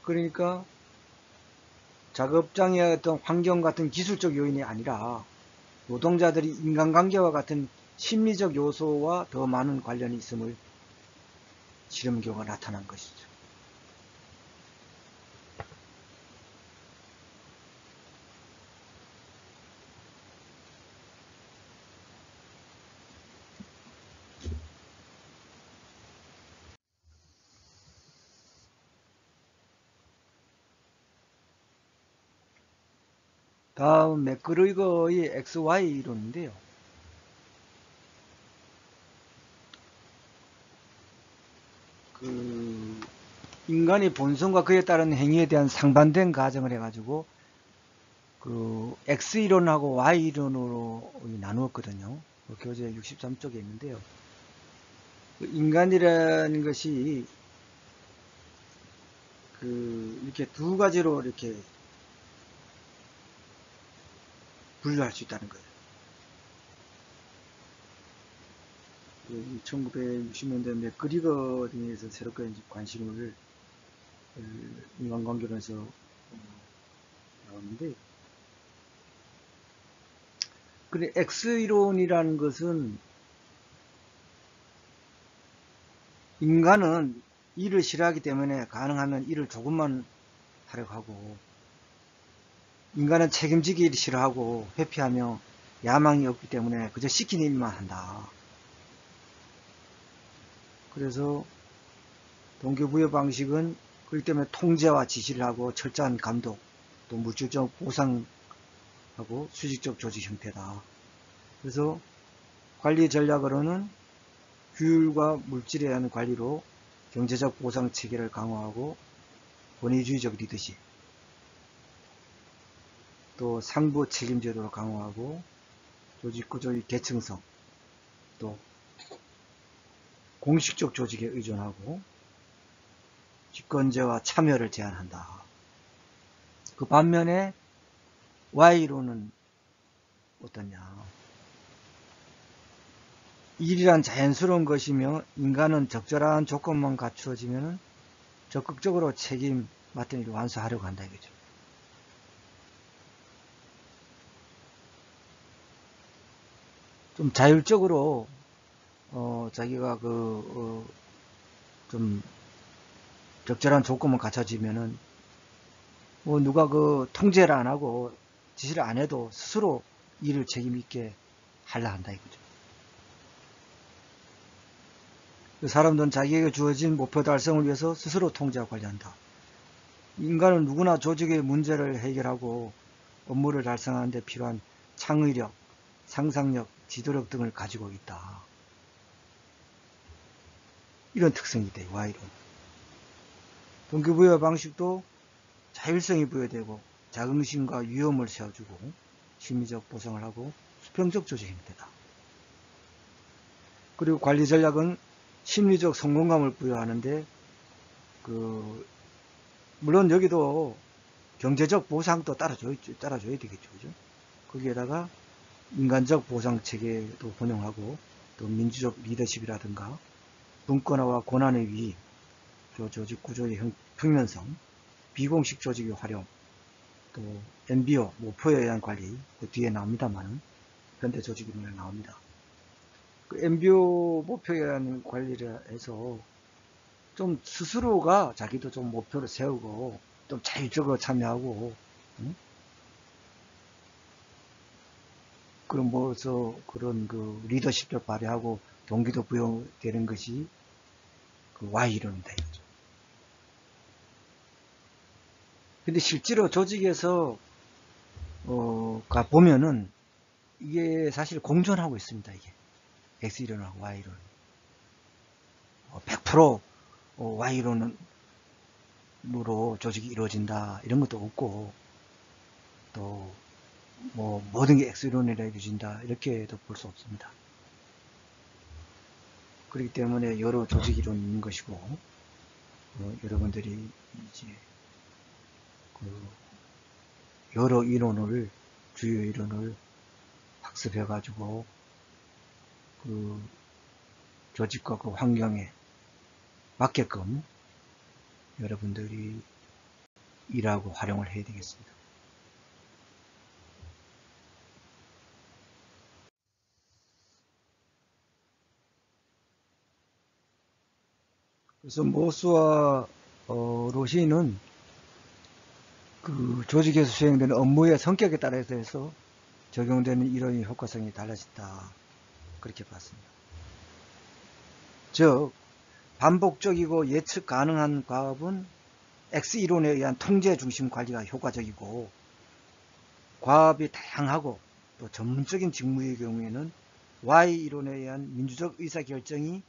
그러니까 작업장의 어떤 환경 같은 기술적 요인이 아니라 노동자들이 인간관계와 같은 심리적 요소와 더 많은 관련이 있음을 실험 결과가 나타난 것이죠. 다음 맥그리거의 XY 이론인데요. 인간의 본성과 그에 따른 행위에 대한 상반된 가정을 해가지고 X 이론하고 Y 이론으로 나누었거든요. 교재 63쪽에 있는데요. 인간이라는 것이 이렇게 두 가지로 이렇게 분류할 수 있다는 거예요. 1960년대 맥그리거 등에서 새롭게 관심을 인간관계론에서 나오는데, 근데 X이론이라는 것은 인간은 일을 싫어하기 때문에 가능하면 일을 조금만 하려고 하고, 인간은 책임지기 싫어하고 회피하며 야망이 없기 때문에 그저 시키는 일만 한다. 그래서 동기부여 방식은 그렇기 때문에 통제와 지시를 하고 철저한 감독, 또 물질적 보상 하고 수직적 조직 형태다. 그래서 관리 전략으로는 규율과 물질에 대한 관리로 경제적 보상 체계를 강화하고 권위주의적 리더십, 또 상부 책임 제도를 강화하고 조직 구조의 계층성, 또 공식적 조직에 의존하고 집권제와 참여를 제한한다. 그 반면에 Y로는 어떠냐? 일이란 자연스러운 것이며 인간은 적절한 조건만 갖추어지면 적극적으로 책임 맡은 일을 완수하려고 한다 이거죠. 좀 자율적으로 자기가 좀 적절한 조건만 갖춰지면은 뭐 누가 통제를 안 하고 지시를 안 해도 스스로 일을 책임 있게 하려 한다 이거죠. 사람들은 자기에게 주어진 목표 달성을 위해서 스스로 통제하고 관리한다. 인간은 누구나 조직의 문제를 해결하고 업무를 달성하는 데 필요한 창의력, 상상력, 지도력 등을 가지고 있다. 이런 특성이 있다. Y로. 동기부여 방식도 자율성이 부여되고 자긍심과 위험을 세워주고 심리적 보상을 하고 수평적 조직 형태다. 그리고 관리 전략은 심리적 성공감을 부여하는데 물론 여기도 경제적 보상도 따라줘야 되겠죠. 그죠? 거기에다가 인간적 보상 체계도 혼용하고 또 민주적 리더십이라든가 분권화와 권한의 위임, 조직 구조의 평면성, 비공식 조직의 활용, 또 MBO, 목표에 의한 관리, 그 뒤에 나옵니다만 현대 조직이론에 나옵니다. 그 MBO 목표에 의한 관리를 해서 좀 스스로가 자기도 좀 목표를 세우고 좀 자율적으로 참여하고 그런 리더십을 발휘하고 동기도 부여되는 것이 그 Y 이론이다 이거죠. 근데 실제로 조직에서 보면은 이게 사실 공존하고 있습니다. 이게 X이론하고 Y이론 100% Y이론으로 조직이 이루어진다 이런 것도 없고 또 뭐 모든 게 X이론이라 이루어진다 이렇게도 볼 수 없습니다. 그렇기 때문에 여러 조직 이론이 있는 것이고 여러분들이 이제 여러 이론을 주요 이론을 학습해 가지고 조직과 그 환경에 맞게끔 여러분들이 일하고 활용을 해야 되겠습니다. 그래서 모스와 로시는 그 조직에서 수행되는 업무의 성격에 따라서 해서 적용되는 이론의 효과성이 달라진다. 그렇게 봤습니다. 즉 반복적이고 예측 가능한 과업은 X이론에 의한 통제 중심 관리가 효과적이고 과업이 다양하고 또 전문적인 직무의 경우에는 Y이론에 의한 민주적 의사결정이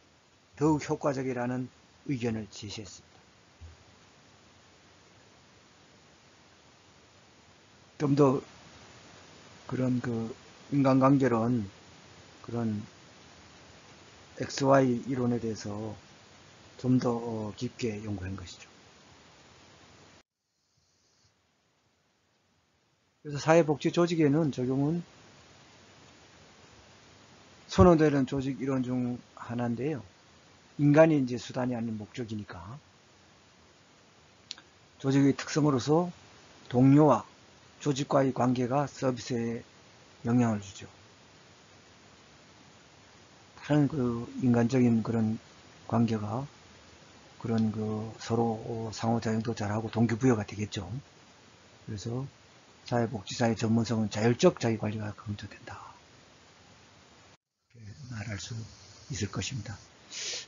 더욱 효과적이라는 의견을 제시했습니다. 좀 더 그런 인간관계론 그런 XY 이론에 대해서 좀 더 깊게 연구한 것이죠. 그래서 사회복지 조직에는 적용은 선호되는 조직 이론 중 하나인데요. 인간이 이제 수단이 아닌 목적이니까 조직의 특성으로서 동료와 조직과의 관계가 서비스에 영향을 주죠. 다른 인간적인 그런 관계가 그런 서로 상호작용도 잘하고 동기부여가 되겠죠. 그래서 사회복지사의 전문성은 자율적 자기관리가 강조된다. 말할 수 있을 것입니다.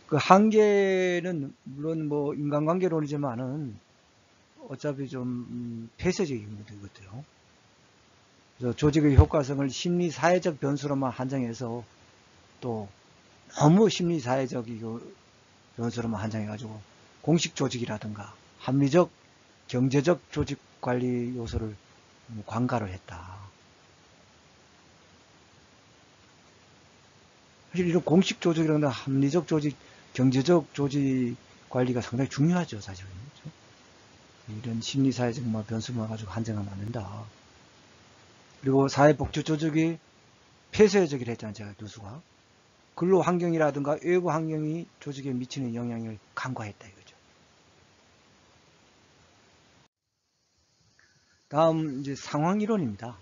그 한계는 물론 인간관계론이지만은 어차피 좀 폐쇄적입니다. 이것도요. 그래서 조직의 효과성을 심리 사회적 변수로만 한정해서 또 너무 심리 사회적 변수로만 한정해가지고 공식 조직이라든가 합리적 경제적 조직 관리 요소를 관가를 했다. 사실 이런 공식 조직이라든가 합리적 조직, 경제적 조직 관리가 상당히 중요하죠, 사실은. 그렇죠? 이런 심리사회적 변수만 가지고 한정하면 안 된다. 그리고 사회복지 조직이 폐쇄적이라 했잖아요, 제가 교수가. 근로 환경이라든가 외부 환경이 조직에 미치는 영향을 간과했다 이거죠. 다음 이제 상황 이론입니다.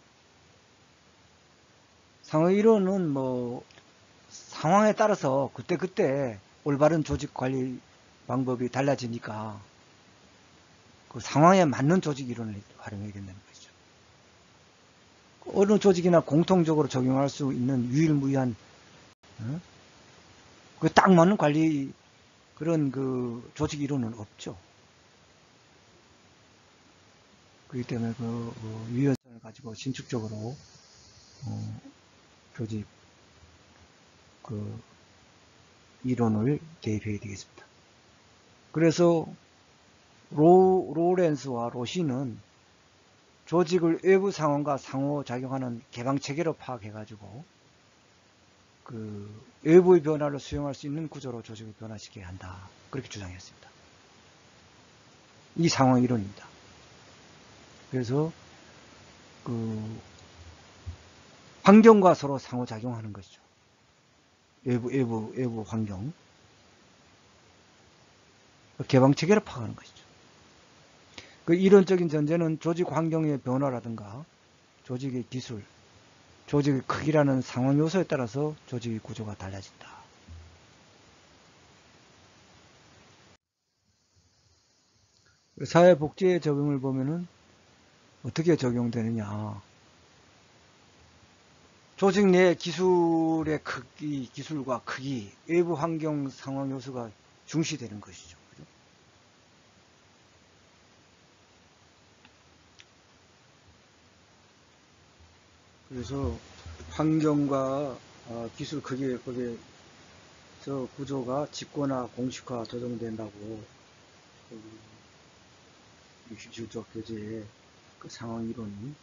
상황 이론은 상황에 따라서 그때그때 올바른 조직 관리 방법이 달라지니까 그 상황에 맞는 조직 이론을 활용해야 된다는 거죠. 어느 조직이나 공통적으로 적용할 수 있는 유일무이한 그 딱 맞는 관리 그런 그 조직 이론은 없죠. 그렇기 때문에 유연성을 가지고 신축적으로 조직 이론을 대입해야 되겠습니다. 그래서 로렌스와 로시는 조직을 외부 상황과 상호작용하는 개방체계로 파악해가지고 외부의 변화를 수용할 수 있는 구조로 조직을 변화시켜야 한다. 그렇게 주장했습니다. 이 상황 이론입니다. 그래서 환경과 서로 상호작용하는 것이죠. 외부 환경. 개방체계로 파악하는 것이죠. 이론적인 전제는 조직 환경의 변화라든가 조직의 기술, 조직의 크기라는 상황 요소에 따라서 조직의 구조가 달라진다. 사회복지의 적용을 보면은 어떻게 적용되느냐. 조직 내 기술의 크기, 기술과 크기, 외부 환경 상황 요소가 중시되는 것이죠. 그죠? 그래서 환경과 기술 크기, 거기에서 구조가 직권화, 공식화, 조정된다고 67조 교재에 그 상황 이론이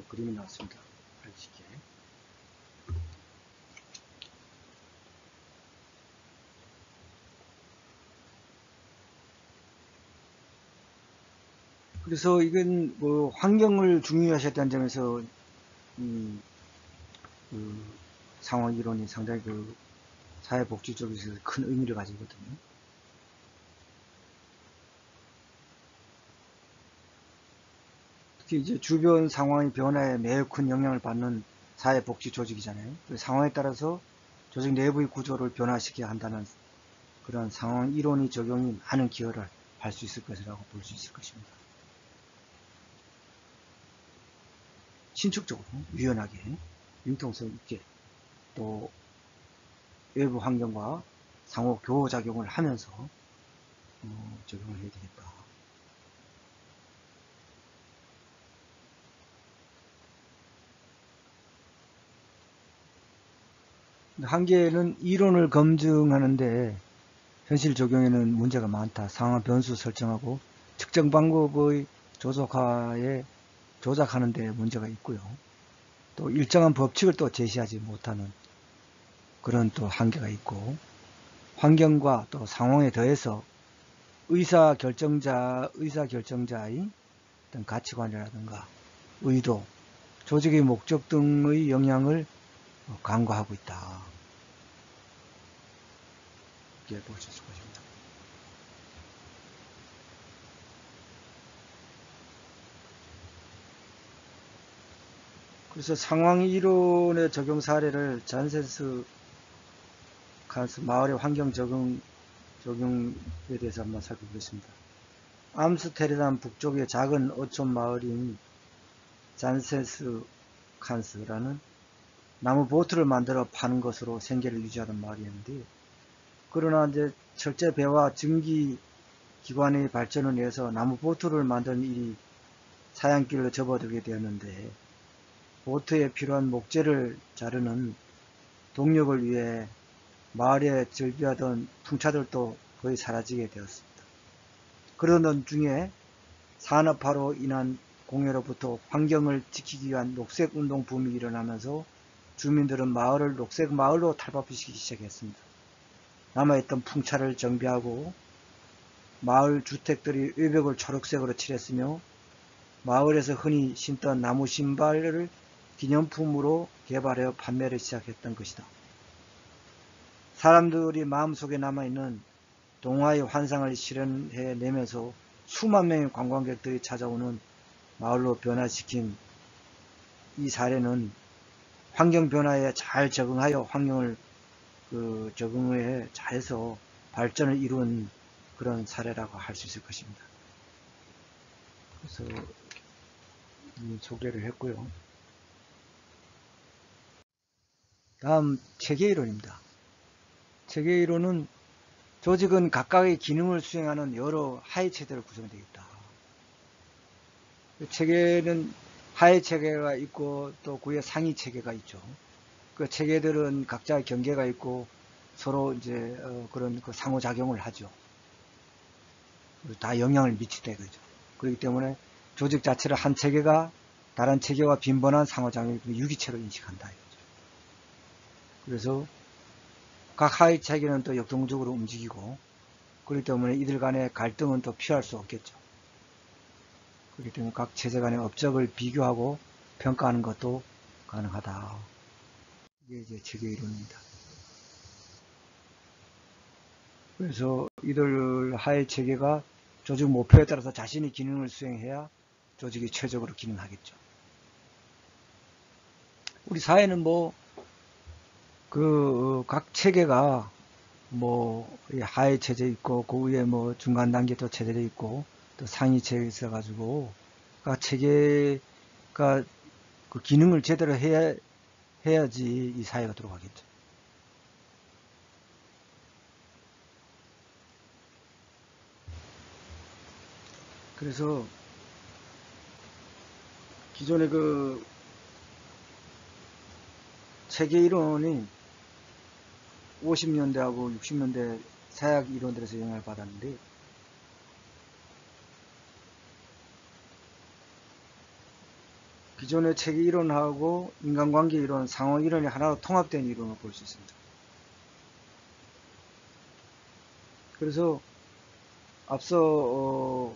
그림이 나왔습니다. 알기 쉽게. 그래서 이건 환경을 중요하셨다는 점에서 상황 이론이 상당히 사회복지 쪽에서 큰 의미를 가지거든요. 특히 이제 주변 상황의 변화에 매우 큰 영향을 받는 사회복지 조직이잖아요. 그 상황에 따라서 조직 내부의 구조를 변화시켜야 한다는 그런 상황 이론이 적용이 많은 기여를 할 수 있을 것이라고 볼 수 있을 것입니다. 신축적으로 유연하게 융통성 있게 또 외부 환경과 상호 교호작용을 하면서 적용을 해야 되겠다. 한계는 이론을 검증하는데 현실 적용에는 문제가 많다. 상황 변수 설정하고 측정 방법의 조작하는 데 문제가 있고요. 또 일정한 법칙을 또 제시하지 못하는 그런 또 한계가 있고 환경과 또 상황에 더해서 의사결정자의 어떤 가치관이라든가 의도, 조직의 목적 등의 영향을 간과하고 있다. 이렇게 볼 수 있을 것입니다. 그래서 상황 이론의 적용 사례를 잔센스 칸스 마을의 환경 적용에 대해서 한번 살펴보겠습니다. 암스테르담 북쪽의 작은 어촌 마을인 잔센스 칸스라는 나무 보트를 만들어 파는 것으로 생계를 유지하던 마을이었는데, 그러나 이제 철제 배와 증기 기관의 발전을 위해서 나무 보트를 만드는 일이 사양길로 접어들게 되었는데, 보트에 필요한 목재를 자르는 동력을 위해 마을에 절비하던 풍차들도 거의 사라지게 되었습니다. 그러던 중에 산업화로 인한 공해로부터 환경을 지키기 위한 녹색운동 붐이 일어나면서 주민들은 마을을 녹색 마을로 탈바꿈시키기 시작했습니다. 남아있던 풍차를 정비하고 마을 주택들이 외벽을 초록색으로 칠했으며 마을에서 흔히 신던 나무 신발을 기념품으로 개발하여 판매를 시작했던 것이다. 사람들이 마음속에 남아있는 동화의 환상을 실현해내면서 수만 명의 관광객들이 찾아오는 마을로 변화시킨 이 사례는 환경 변화에 잘 적응하여 환경을 적응에 잘해서 발전을 이룬 그런 사례라고 할 수 있을 것입니다. 그래서 소개를 했고요. 다음 체계이론입니다. 체계이론은 조직은 각각의 기능을 수행하는 여러 하위체제로 구성되어 있다. 체계는 하위체계가 있고 또 그의 상위체계가 있죠. 그 체계들은 각자의 경계가 있고 서로 이제 그런 상호작용을 하죠. 다 영향을 미치다 이거죠. 그렇기 때문에 조직 자체를 한 체계가 다른 체계와 빈번한 상호작용을 유기체로 인식한다 이거죠. 그래서 각 하위 체계는 또 역동적으로 움직이고 그렇기 때문에 이들 간의 갈등은 또 피할 수 없겠죠. 그렇기 때문에 각 체제 간의 업적을 비교하고 평가하는 것도 가능하다. 이게 이제 체계 이론입니다. 그래서 이들 하위 체계가 조직 목표에 따라서 자신의 기능을 수행해야 조직이 최적으로 기능하겠죠. 우리 사회는 각 체계가 하위 체제 있고 그 위에 중간 단계 또 체제도 있고 또 상위 체계 있어가지고 각 체계가 그 기능을 제대로 해야지 이 사회가 돌아가겠죠. 그래서 기존의 그 체계 이론이 50년대하고 60년대 사약 이론들에서 영향을 받았는데 기존의 체계 이론하고 인간관계 이론, 상호 이론이 하나로 통합된 이론을 볼 수 있습니다. 그래서 앞서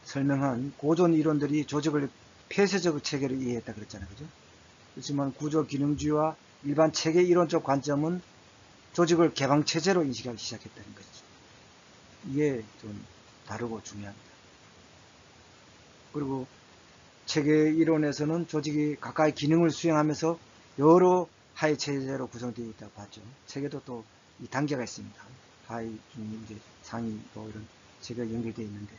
설명한 고전 이론들이 조직을 폐쇄적 체계로 이해했다 그랬잖아요. 그죠? 그렇지만 구조 기능주의와 일반 체계 이론적 관점은 조직을 개방체제로 인식하기 시작했다는 거죠. 이게 좀 다르고 중요합니다. 그리고 체계 이론에서는 조직이 각각의 기능을 수행하면서 여러 하위 체제로 구성되어 있다고 봤죠. 체계도 또 이 단계가 있습니다. 하위, 중, 이제 상위 이런 체계가 연결되어 있는데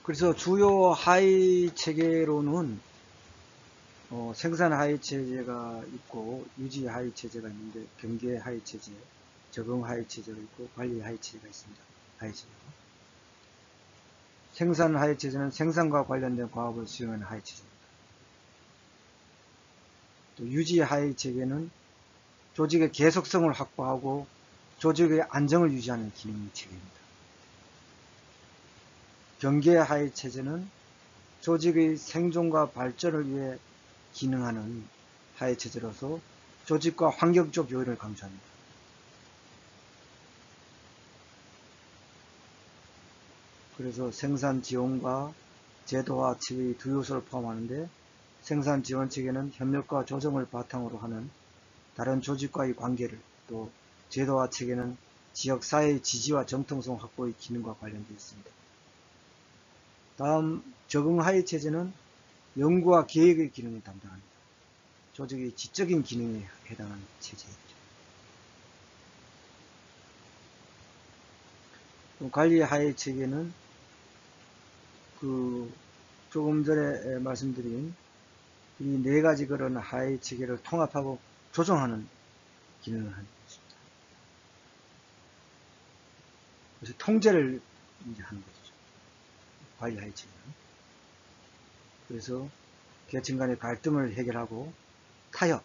그래서 주요 하위 체계로는 생산 하위 체제가 있고 유지 하위 체제가 있는데 경계 하위 체제, 적응 하위 체제가 있고 관리 하위 체제가 있습니다. 하위 체제. 생산 하위 체제는 생산과 관련된 과업을 수행하는 하위 체제입니다. 또 유지 하위 체계는 조직의 계속성을 확보하고 조직의 안정을 유지하는 기능 체계입니다. 경계 하위 체제는 조직의 생존과 발전을 위해 기능하는 하위 체제로서 조직과 환경적 요인을 강조합니다. 그래서 생산 지원과 제도화 체계의 두 요소를 포함하는데 생산 지원 체계는 협력과 조정을 바탕으로 하는 다른 조직과의 관계를, 또 제도화 체계는 지역사회의 지지와 정통성 확보의 기능과 관련되어 있습니다. 다음 적응 하위 체제는 연구와 계획의 기능을 담당합니다. 조직의 지적인 기능에 해당하는 체제이죠. 관리 하위 체계는 조금 전에 말씀드린 이 네 가지 그런 하위 체계를 통합하고 조정하는 기능을 하는 것입니다. 그래서 통제를 이제 하는 거죠. 관리하지. 그래서 계층 간의 갈등을 해결하고 타협,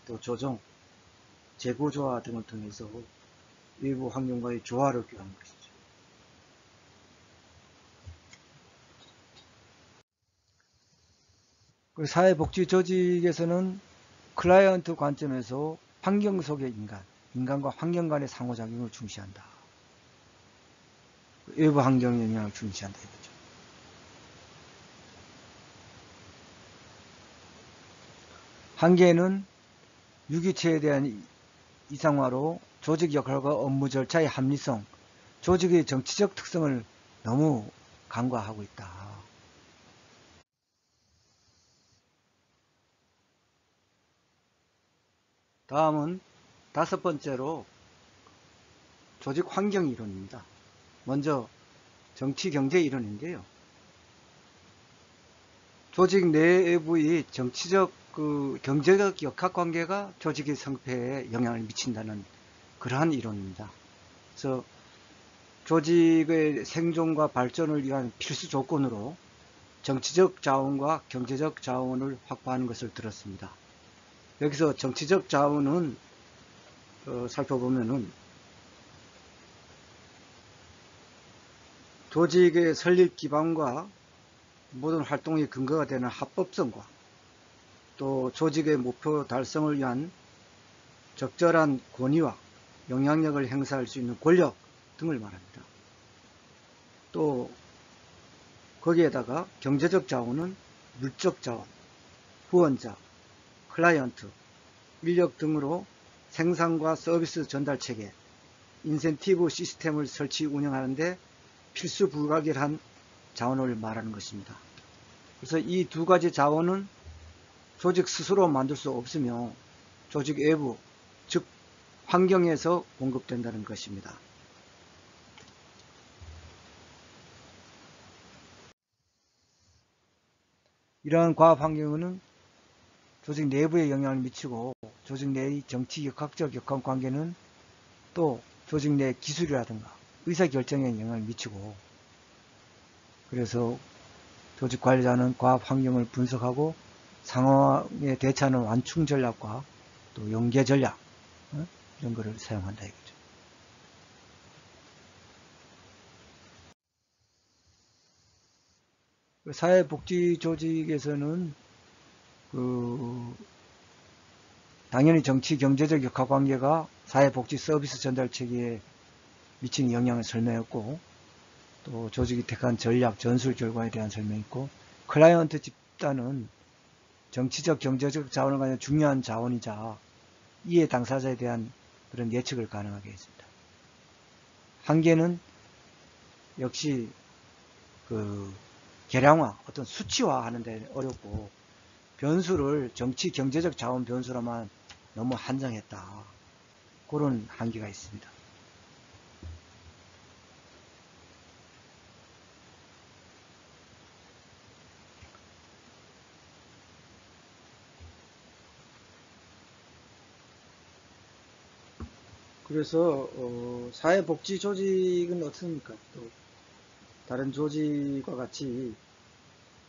또 조정, 재구조화 등을 통해서 외부 환경과의 조화를 꾀하는 것이죠. 사회복지 조직에서는 클라이언트 관점에서 환경 속의 인간과 환경 간의 상호작용을 중시한다. 외부 환경 영향을 중시한다 이거죠. 한계는 유기체에 대한 이상화로 조직 역할과 업무 절차의 합리성, 조직의 정치적 특성을 너무 간과하고 있다. 다음은 5번째로 조직 환경 이론입니다. 먼저 정치 경제 이론인데요. 조직 내부의 정치적 경제적 역학관계가 조직의 성패에 영향을 미친다는 그러한 이론입니다. 그래서 조직의 생존과 발전을 위한 필수 조건으로 정치적 자원과 경제적 자원을 확보하는 것을 들었습니다. 여기서 정치적 자원은 살펴보면은 조직의 설립 기반과 모든 활동의 근거가 되는 합법성과 또 조직의 목표 달성을 위한 적절한 권위와 영향력을 행사할 수 있는 권력 등을 말합니다. 또 거기에다가 경제적 자원은 물적 자원, 후원자, 클라이언트, 인력 등으로 생산과 서비스 전달 체계, 인센티브 시스템을 설치 운영하는데 필수 불가결한 자원을 말하는 것입니다. 그래서 이 두 가지 자원은 조직 스스로 만들 수 없으며 조직 외부, 즉 환경에서 공급된다는 것입니다. 이러한 과학 환경은 조직 내부에 영향을 미치고 조직 내의 정치 역학적 역학관계는 또 조직 내 기술이라든가 의사결정에 영향을 미치고, 그래서 조직 관리자는 과학 환경을 분석하고 상황에 대처하는 완충 전략과 또 연계 전략 이런 거를 사용한다 이거죠. 사회복지 조직에서는 당연히 정치 경제적 역학관계가 사회복지 서비스 전달 체계에 미치는 영향을 설명했고, 또 조직이 택한 전략 전술 결과에 대한 설명이 있고, 클라이언트 집단은 정치적 경제적 자원을 가진 중요한 자원이자 이해 당사자에 대한 그런 예측을 가능하게 했습니다. 한계는 역시 계량화, 어떤 수치화 하는데 어렵고, 변수를 정치 경제적 자원 변수로만 너무 한정했다. 그런 한계가 있습니다. 그래서 사회복지 조직은 어떻습니까? 또 다른 조직과 같이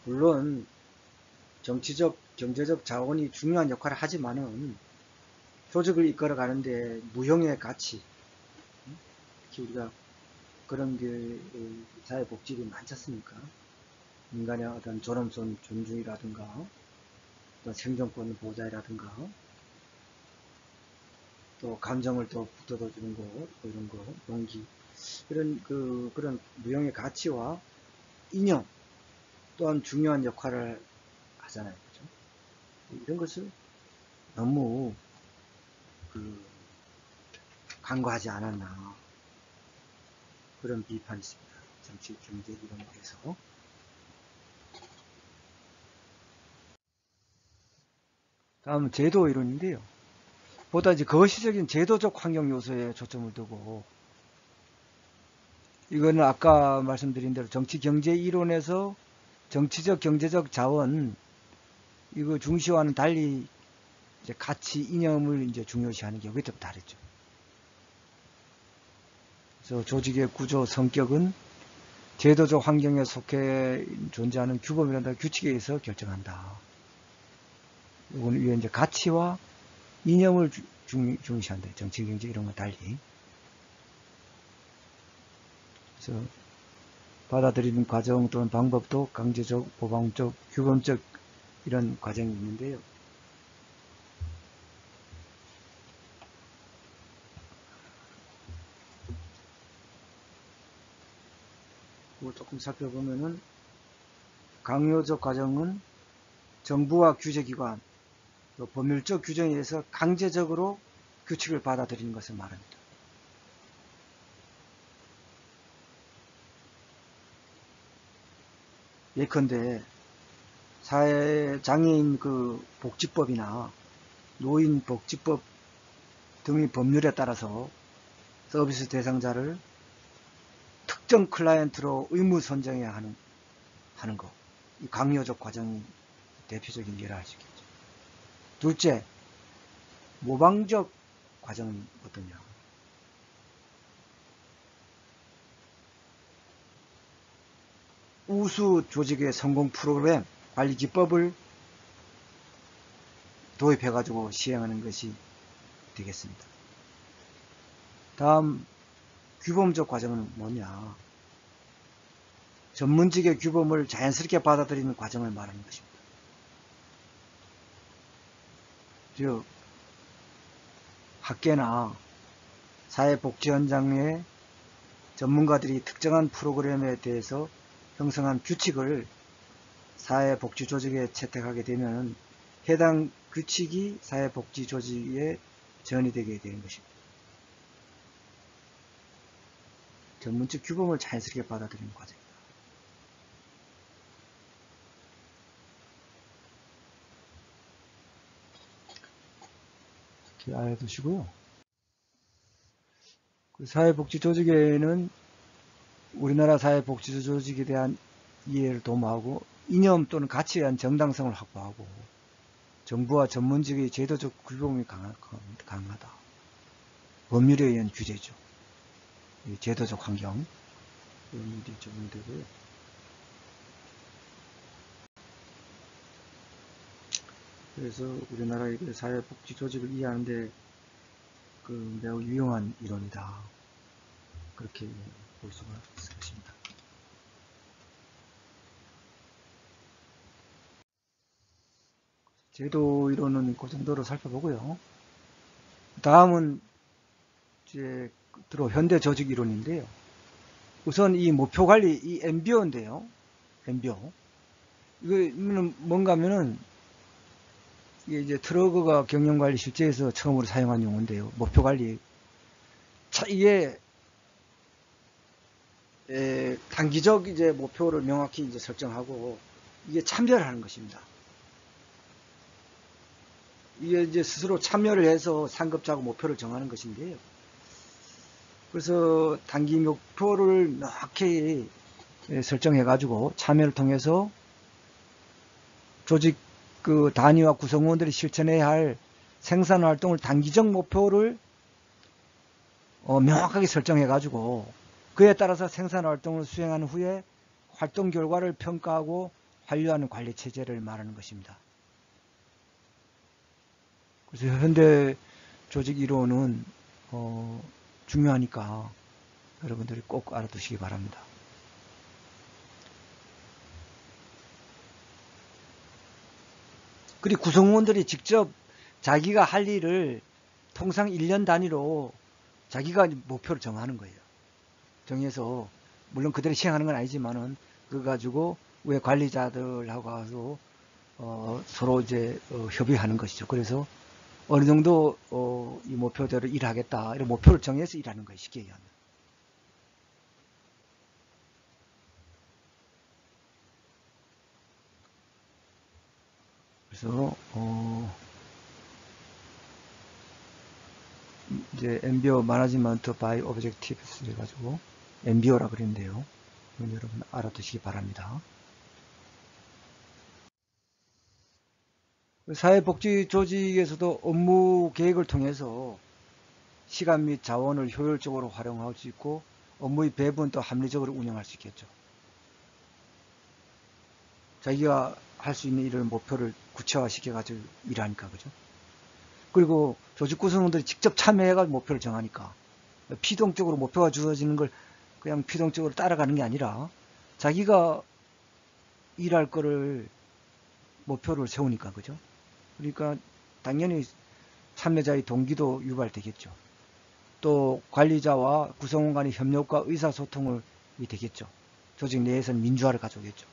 물론 정치적 경제적 자원이 중요한 역할을 하지만은 조직을 이끌어 가는데 무형의 가치, 특히 우리가 그런 게 사회복지가 많지 않습니까? 인간의 어떤 존엄성 존중이라든가 어떤 생존권 보장이라든가 또 감정을 또 북돋아주는 거, 이런 거, 용기, 그런 무형의 가치와 이념 또한 중요한 역할을 하잖아요. 그죠? 이런 것을 너무 간과하지 않았나, 그런 비판이 있습니다. 정치 경제 이론에서. 다음은 제도 이론인데요. 보다 이제 거시적인 제도적 환경 요소에 초점을 두고, 이거는 아까 말씀드린 대로 정치 경제 이론에서 정치적 경제적 자원 이거 중시와는 달리 이제 가치 이념을 이제 중요시하는 게 여기 좀 다르죠. 조직의 구조, 성격은 제도적 환경에 속해 존재하는 규범이란다 규칙에 의해서 결정한다. 이거는 위에 이제 가치와 이념을 중시한다. 정치, 경제 이런 거 달리. 그래서 받아들이는 과정 또는 방법도 강제적, 보방적, 규범적 이런 과정이 있는데요. 그걸 조금 살펴보면은 강요적 과정은 정부와 규제기관, 법률적 규정에 의해서 강제적으로 규칙을 받아들이는 것을 말합니다. 예컨대 사회장애인 복지법이나 노인복지법 등의 법률에 따라서 서비스 대상자를 특정 클라이언트로 의무 선정해야 하는 것. 이 강요적 과정이 대표적인 예를 할 수 있겠죠. 둘째, 모방적 과정은 어떠냐. 우수 조직의 성공 프로그램 관리 기법을 도입해가지고 시행하는 것이 되겠습니다. 다음, 규범적 과정은 뭐냐. 전문직의 규범을 자연스럽게 받아들이는 과정을 말하는 것입니다. 즉, 학계나 사회복지 현장의 전문가들이 특정한 프로그램에 대해서 형성한 규칙을 사회복지조직에 채택하게 되면 해당 규칙이 사회복지조직에 전이되게 되는 것입니다. 전문적 규범을 자연스럽게 받아들이는 과정입니다. 이렇게 알아두시고요. 사회복지조직에는 우리나라 사회복지조직에 대한 이해를 도모하고 이념 또는 가치에 대한 정당성을 확보하고 정부와 전문직의 제도적 규범이 강하다. 법률에 의한 규제죠. 제도적 환경 이런 일이 적용되고요. 그래서 우리나라의 사회복지조직을 이해하는데 매우 유용한 이론이다. 그렇게 볼 수가 있을 것입니다. 제도 이론은 그 정도로 살펴보고요. 다음은 이제 현대 조직 이론인데요. 우선 이 목표 관리, 이 MBO인데요. MBO. 이거는 뭔가 하면은 이게 이제 트러그가 경영관리 실제에서 처음으로 사용한 용어인데요. 목표 관리. 이게 단기적 이제 목표를 명확히 이제 설정하고 이게 참여를 하는 것입니다. 이게 이제 스스로 참여를 해서 상급자고 목표를 정하는 것인데요. 그래서 단기 목표를 명확히 설정해 가지고 참여를 통해서 조직 단위와 구성원들이 실천해야 할 생산 활동을 단기적 목표를 명확하게 설정해 가지고 그에 따라서 생산 활동을 수행한 후에 활동 결과를 평가하고 완료하는 관리 체제를 말하는 것입니다. 그래서 현대 조직 이론은 중요하니까 여러분들이 꼭 알아두시기 바랍니다. 그리고 구성원들이 직접 자기가 할 일을 통상 1년 단위로 자기가 목표를 정하는 거예요. 정해서 물론 그대로 시행하는 건 아니지만은 그거 가지고 위에 관리자들하고 가서 서로 이제 협의하는 것이죠. 그래서 어느 정도 이 목표대로 일하겠다 이런 목표를 정해서 일하는 거예요. 쉽게 얘기하면. 그래서 이제 MBO Management by Objectives 해가지고 MBO라 그랬는데요. 여러분 알아두시기 바랍니다. 사회복지 조직에서도 업무 계획을 통해서 시간 및 자원을 효율적으로 활용할 수 있고 업무의 배분도 합리적으로 운영할 수 있겠죠. 자기가 할 수 있는 일을 목표를 구체화시켜가지고 일하니까, 그죠? 그리고 조직 구성원들이 직접 참여해가지고 목표를 정하니까 피동적으로 목표가 주어지는 걸 그냥 피동적으로 따라가는 게 아니라 자기가 일할 거를 목표를 세우니까, 그죠? 그러니까 당연히 참여자의 동기도 유발되겠죠. 또 관리자와 구성원 간의 협력과 의사소통이 되겠죠. 조직 내에서는 민주화를 가져오겠죠.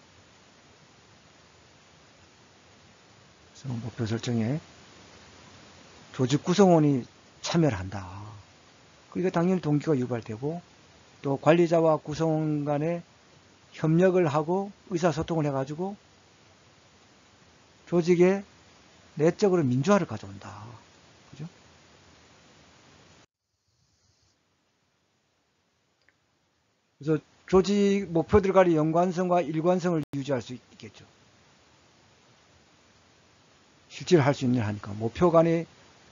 그래서 목표 설정에 조직 구성원이 참여를 한다. 그러니까 당연히 동기가 유발되고 또 관리자와 구성원 간에 협력을 하고 의사소통을 해가지고 조직의 내적으로 민주화를 가져온다. 그죠? 그래서 조직 목표들 간의 연관성과 일관성을 유지할 수 있겠죠. 실제로 할 수 있는 일 하니까 목표 간의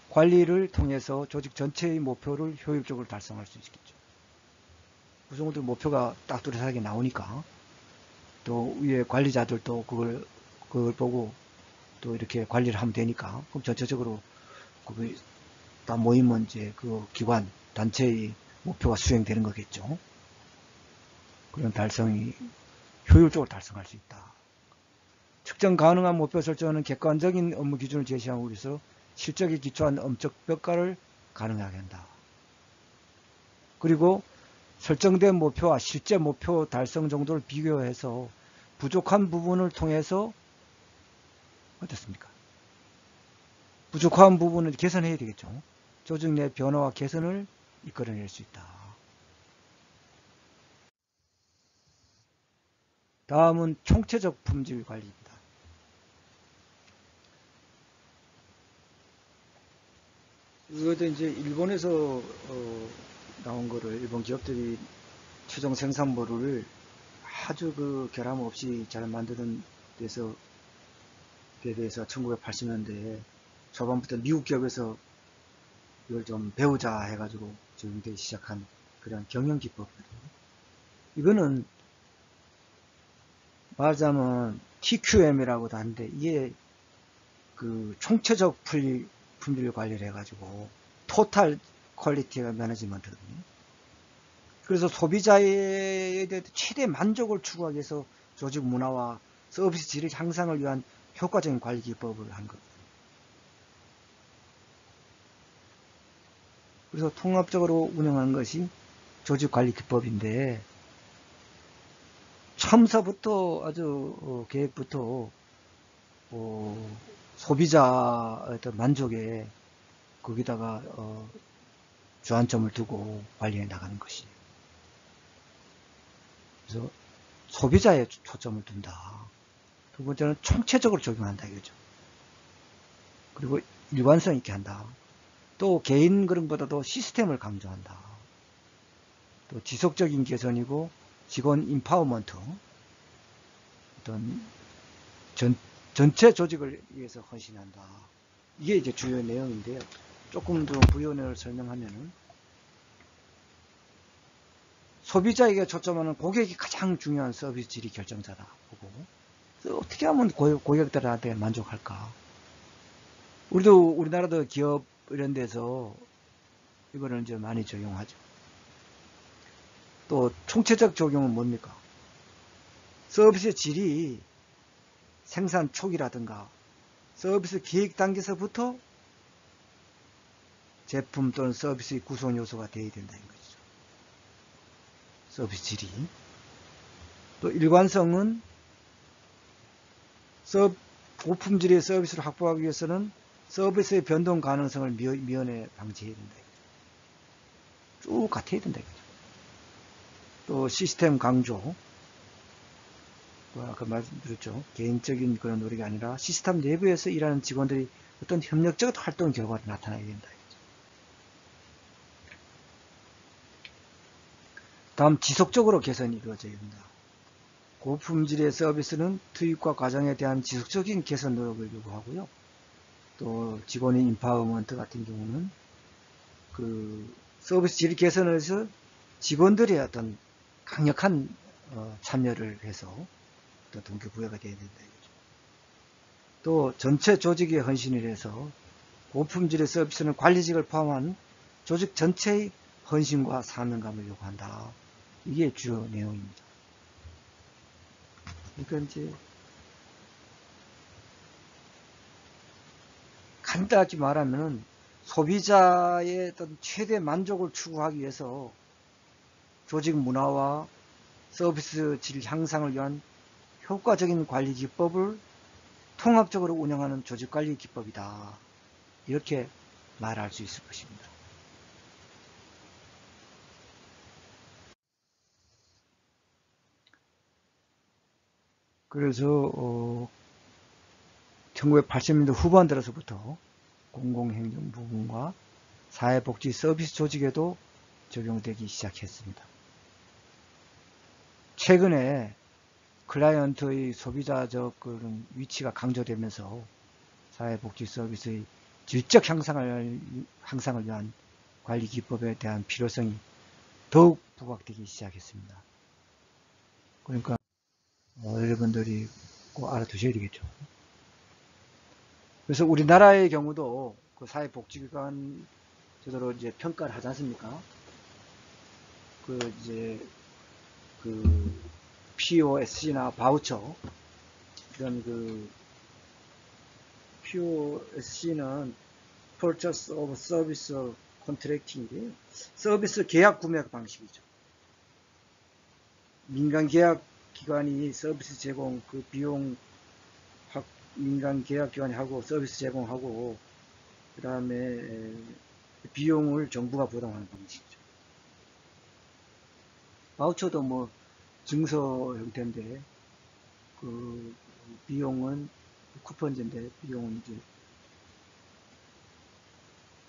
관리를 통해서 조직 전체의 목표를 효율적으로 달성할 수 있겠죠. 구성원들 목표가 딱 뚜렷하게 나오니까 또 위에 관리자들도 그걸 보고 또 이렇게 관리를 하면 되니까 그럼 전체적으로 다 모이면 이제 그 기관 단체의 목표가 수행되는 거겠죠. 그런 달성이 효율적으로 달성할 수 있다. 측정 가능한 목표 설정은 객관적인 업무 기준을 제시하고 그래서 실적에 기초한 엄적 평가를 가능하게 한다. 그리고 설정된 목표와 실제 목표 달성 정도를 비교해서 부족한 부분을 통해서 어떻습니까? 부족한 부분을 개선해야 되겠죠. 조직 내 변화와 개선을 이끌어낼 수 있다. 다음은 총체적 품질 관리입니다. 이것도 이제 일본에서 나온 거를 일본 기업들이 최종 생산물을 아주 그 결함 없이 잘 만드는 데서 에 대해서 1980년대에 초반부터 미국 기업에서 이걸 좀 배우자 해가지고 적용되기 시작한 그런 경영 기법이거든요. 이거는 말하자면 TQM이라고도 하는데 이게 그 총체적 품질 관리를 해가지고 토탈 퀄리티 매니지먼트거든요. 그래서 소비자에 대해 최대 만족을 추구하기 위해서 조직 문화와 서비스 질 향상을 위한 효과적인 관리 기법을 한 것. 그래서 통합적으로 운영하는 것이 조직 관리 기법인데 처음서부터 아주 계획부터 소비자 어떤 만족에 거기다가 주안점을 두고 관리해 나가는 것이. 그래서 소비자에 초점을 둔다. 두 번째는 총체적으로 적용한다 이거죠. 그리고 일관성 있게 한다. 또 개인 그런 것보다도 시스템을 강조한다. 또 지속적인 개선이고 직원 인파워먼트 어떤 전체 조직을 위해서 헌신한다. 이게 이제 주요 내용인데요. 조금 더 부연을 설명하면은 소비자에게 초점하는 고객이 가장 중요한 서비스 질이 결정자다 보고 어떻게 하면 고객들한테 만족할까? 우리나라도 기업 이런 데서 이거를 이제 많이 적용하죠. 또 총체적 적용은 뭡니까? 서비스 질이 생산 초기라든가 서비스 계획 단계에서부터 제품 또는 서비스의 구성 요소가 되어야 된다는 것이죠. 서비스 질이. 또 일관성은 고품질의 서비스를 확보하기 위해서는 서비스의 변동 가능성을 미연에 방지해야 된다. 쭉 같아야 된다. 또 시스템 강조. 아까 말씀드렸죠. 개인적인 그런 노력이 아니라 시스템 내부에서 일하는 직원들이 어떤 협력적 활동 결과로 나타나야 된다. 다음 지속적으로 개선이 이루어져야 된다. 고품질의 서비스는 투입과 과정에 대한 지속적인 개선 노력을 요구하고요. 또 직원의 인파워먼트 같은 경우는 그 서비스 질 개선을 해서 직원들의 어떤 강력한 참여를 해서 또 동기부여가 돼야 된다 이거죠. 또 전체 조직의 헌신을 해서 고품질의 서비스는 관리직을 포함한 조직 전체의 헌신과 사명감을 요구한다. 이게 주요 내용입니다. 그러니까 이제 간단하게 말하면은 소비자의 어떤 최대 만족을 추구하기 위해서 조직 문화와 서비스 질 향상을 위한 효과적인 관리 기법을 통합적으로 운영하는 조직 관리 기법이다. 이렇게 말할 수 있을 것입니다. 그래서 1980년대 후반 들어서부터 공공행정 부문과 사회복지 서비스 조직에도 적용되기 시작했습니다. 최근에 클라이언트의 소비자적 그런 위치가 강조되면서 사회복지 서비스의 질적 향상을 위한 관리 기법에 대한 필요성이 더욱 부각되기 시작했습니다. 그러니까 여러분들이 꼭 알아두셔야 되겠죠. 그래서 우리나라의 경우도 그 사회복지기관 제대로 이제 평가를 하지 않습니까? 그 POSC나 바우처 이런 그 POSC는 Purchase of Service Contracting인데요. 서비스 계약 구매 방식이죠. 민간 계약 기관이 서비스 제공 그 비용 민간 계약 기관이 하고 서비스 제공하고 그 다음에 비용을 정부가 부담하는 방식이죠. 바우처도 뭐 증서 형태인데 그 비용은 쿠폰제인데 비용은 이제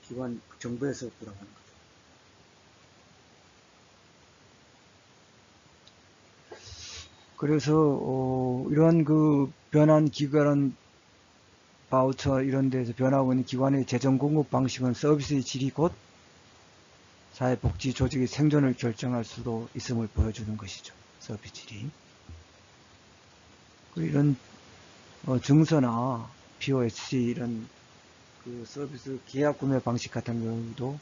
기관 정부에서 부담하는 거죠. 그래서 이런 그 변한 기관 바우처 이런 데서 변하고 있는 기관의 재정 공급 방식은 서비스의 질이 곧 사회복지 조직의 생존을 결정할 수도 있음을 보여주는 것이죠. 서비스 질이. 이런 증서나 POSC 이런 그 서비스 계약 구매 방식 같은 경우도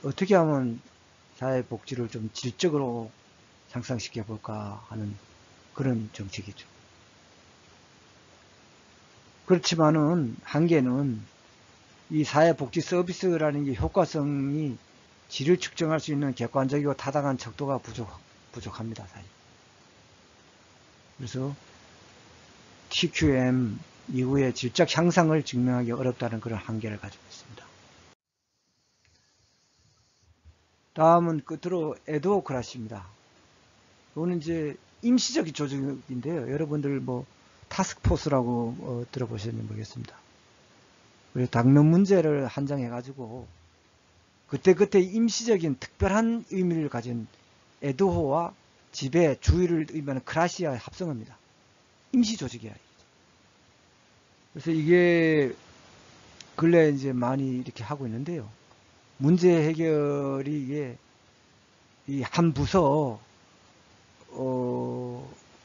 어떻게 하면 사회복지를 좀 질적으로 향상시켜 볼까 하는 그런 정책이죠. 그렇지만은 한계는 이 사회복지 서비스라는 게 효과성이 질을 측정할 수 있는 객관적이고 타당한 척도가 부족합니다. 사실. 그래서 TQM 이후의 질적 향상을 증명하기 어렵다는 그런 한계를 가지고 있습니다. 다음은 끝으로 에드호크라시입니다. 이거는 이제 임시적인 조직인데요. 여러분들 뭐 타스크포스라고 들어보셨는지 모르겠습니다. 그리고 당면 문제를 한정해가지고 그때그때 임시적인 특별한 의미를 가진 에드호와 지배, 주의를 의미하는 크라시아의 합성어입니다. 임시 조직이야. 그래서 이게 근래 이제 많이 이렇게 하고 있는데요. 문제 해결이 이게 이 한 부서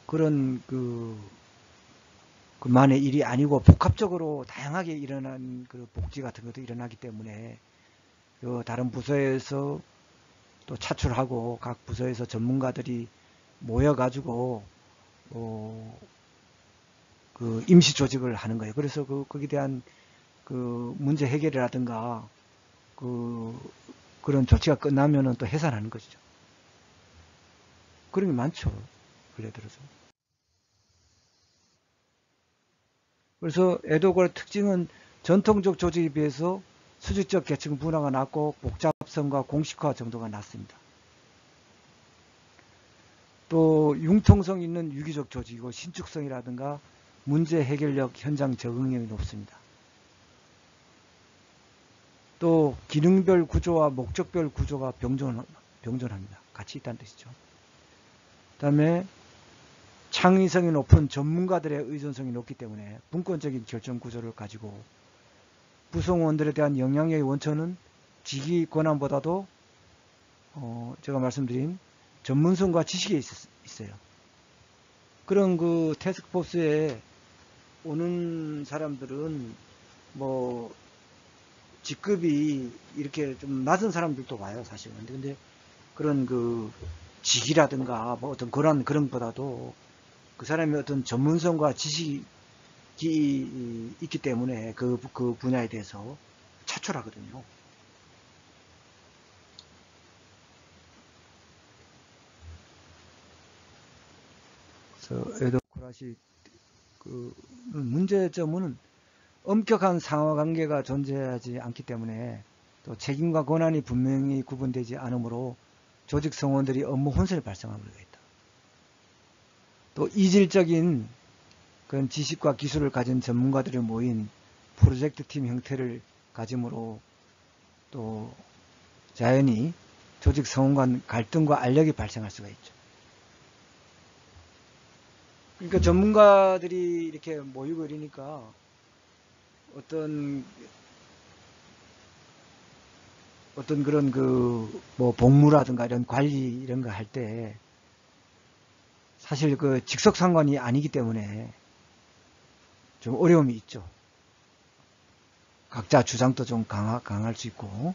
그런 그만의 일이 아니고 복합적으로 다양하게 일어난 그 복지 같은 것도 일어나기 때문에 다른 부서에서 또 차출하고 각 부서에서 전문가들이 모여가지고 그 임시 조직을 하는 거예요. 그래서 거기에 대한 그 문제 해결이라든가 그런 조치가 끝나면은 또 해산하는 것이죠. 그런 게 많죠. 근래 들어서. 그래서 에드호크의 특징은 전통적 조직에 비해서 수직적 계층 분화가 낮고 복잡성과 공식화 정도가 낮습니다. 또 융통성 있는 유기적 조직이고 신축성이라든가 문제 해결력, 현장 적응력이 높습니다. 또 기능별 구조와 목적별 구조가 병존합니다. 같이 있다는 뜻이죠. 그 다음에 창의성이 높은 전문가들의 의존성이 높기 때문에 분권적인 결정 구조를 가지고 구성원들에 대한 영향력의 원천은 직위 권한보다도 제가 말씀드린 전문성과 지식이 있어요. 그런 그 태스크포스에 오는 사람들은 뭐 직급이 이렇게 좀 낮은 사람들도 와요, 사실은. 근데 그런 그 직이라든가 뭐 어떤 그런 것보다도 그 사람의 어떤 전문성과 지식이 있기 때문에 그 분야에 대해서 차출하거든요. 그래서 에도크라시 그 문제점은 엄격한 상하관계가 존재하지 않기 때문에 또 책임과 권한이 분명히 구분되지 않으므로 조직 성원들이 업무 혼선을 발생하고 있다. 또 이질적인 그런 지식과 기술을 가진 전문가들이 모인 프로젝트 팀 형태를 가짐으로 또 자연히 조직 성원 간 갈등과 알력이 발생할 수가 있죠. 그러니까 전문가들이 이렇게 모이고 이러니까 어떤 그런 그 뭐 복무라든가 이런 관리 이런 거 할 때 사실 그 직속 상관이 아니기 때문에 좀 어려움이 있죠. 각자 주장도 좀 강할 수 있고,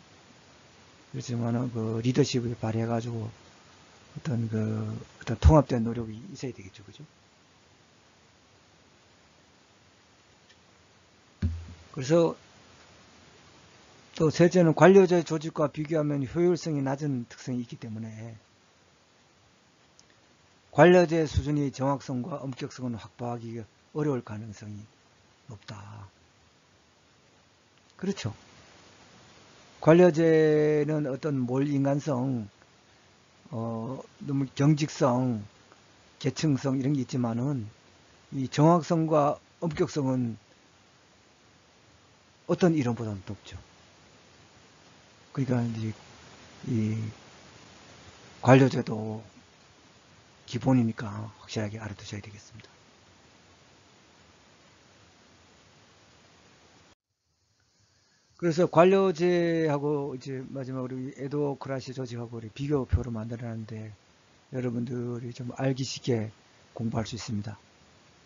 그렇지만 그 리더십을 발휘해가지고 어떤 통합된 노력이 있어야 되겠죠, 그죠? 그래서 또 셋째는 관료제 조직과 비교하면 효율성이 낮은 특성이 있기 때문에 관료제 수준의 정확성과 엄격성은 확보하기 어려울 가능성이 높다. 그렇죠. 관료제는 어떤 인간성, 너무 경직성, 계층성 이런 게 있지만은 이 정확성과 엄격성은 어떤 이론보다는 높죠. 그러니까 이제 이 관료제도 기본이니까 확실하게 알아두셔야 되겠습니다. 그래서 관료제하고 이제 마지막으로 에도크라시 조직하고 우리 비교표를 만들어놨는데 여러분들이 좀 알기 쉽게 공부할 수 있습니다.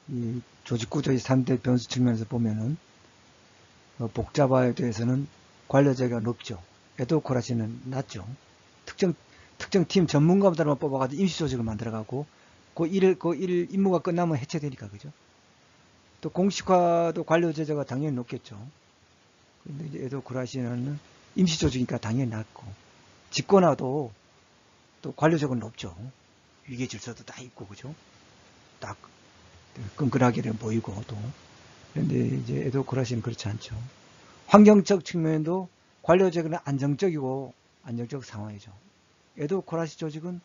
이 조직 구조의 3대 변수 측면에서 보면은 복잡화에 대해서는 관료제가 높죠. 에도크라시는 낮죠. 특정 팀 전문가들만 뽑아가지고 임시조직을 만들어가고 그 일 임무가 끝나면 해체되니까 그죠. 또 공식화도 관료제도가 당연히 높겠죠. 근데 이제 에도크라시는 임시조직이니까 당연히 낮고 집권화도 또 관료적은 높죠. 위계 질서도 다 있고 그죠. 딱 끈끈하게 보이고 또 그런데 이제 에도크라시는 그렇지 않죠. 환경적 측면도 관료제는 안정적 상황이죠. 에도크라시 조직은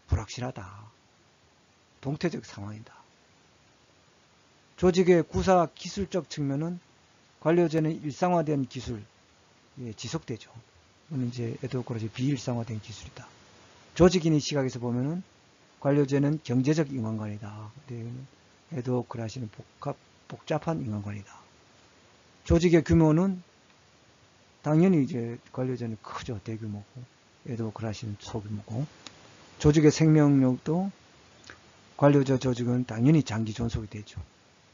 불확실하다. 동태적 상황이다. 조직의 구사 기술적 측면은 관료제는 일상화된 기술, 지속되죠. 이건 이제 에도크라시 비일상화된 기술이다. 조직인의 시각에서 보면은 관료제는 경제적 인간관이다. 에도크라시는 복잡한 인간관이다. 조직의 규모는 당연히 이제 관료제는 크죠. 대규모고 에도크라시는 소규모고 조직의 생명력도 관료제 조직은 당연히 장기 존속이 되죠.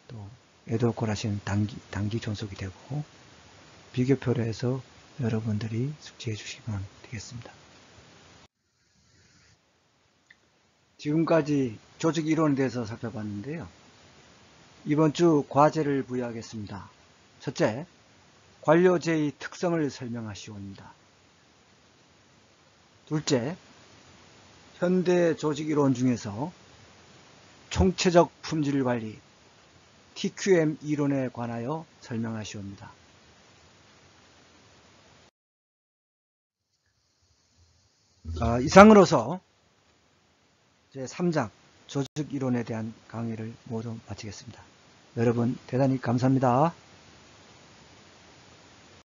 또 에도크라시는 단기 존속이 되고 비교표를 해서 여러분들이 숙지해 주시면 되겠습니다. 지금까지 조직 이론에 대해서 살펴봤는데요. 이번 주 과제를 부여하겠습니다. 첫째, 관료제의 특성을 설명하시오입니다. 둘째, 현대 조직 이론 중에서 총체적 품질 관리 TQM 이론에 관하여 설명하시옵니다. 이상으로서 제3장 조직 이론에 대한 강의를 모두 마치겠습니다. 여러분 대단히 감사합니다.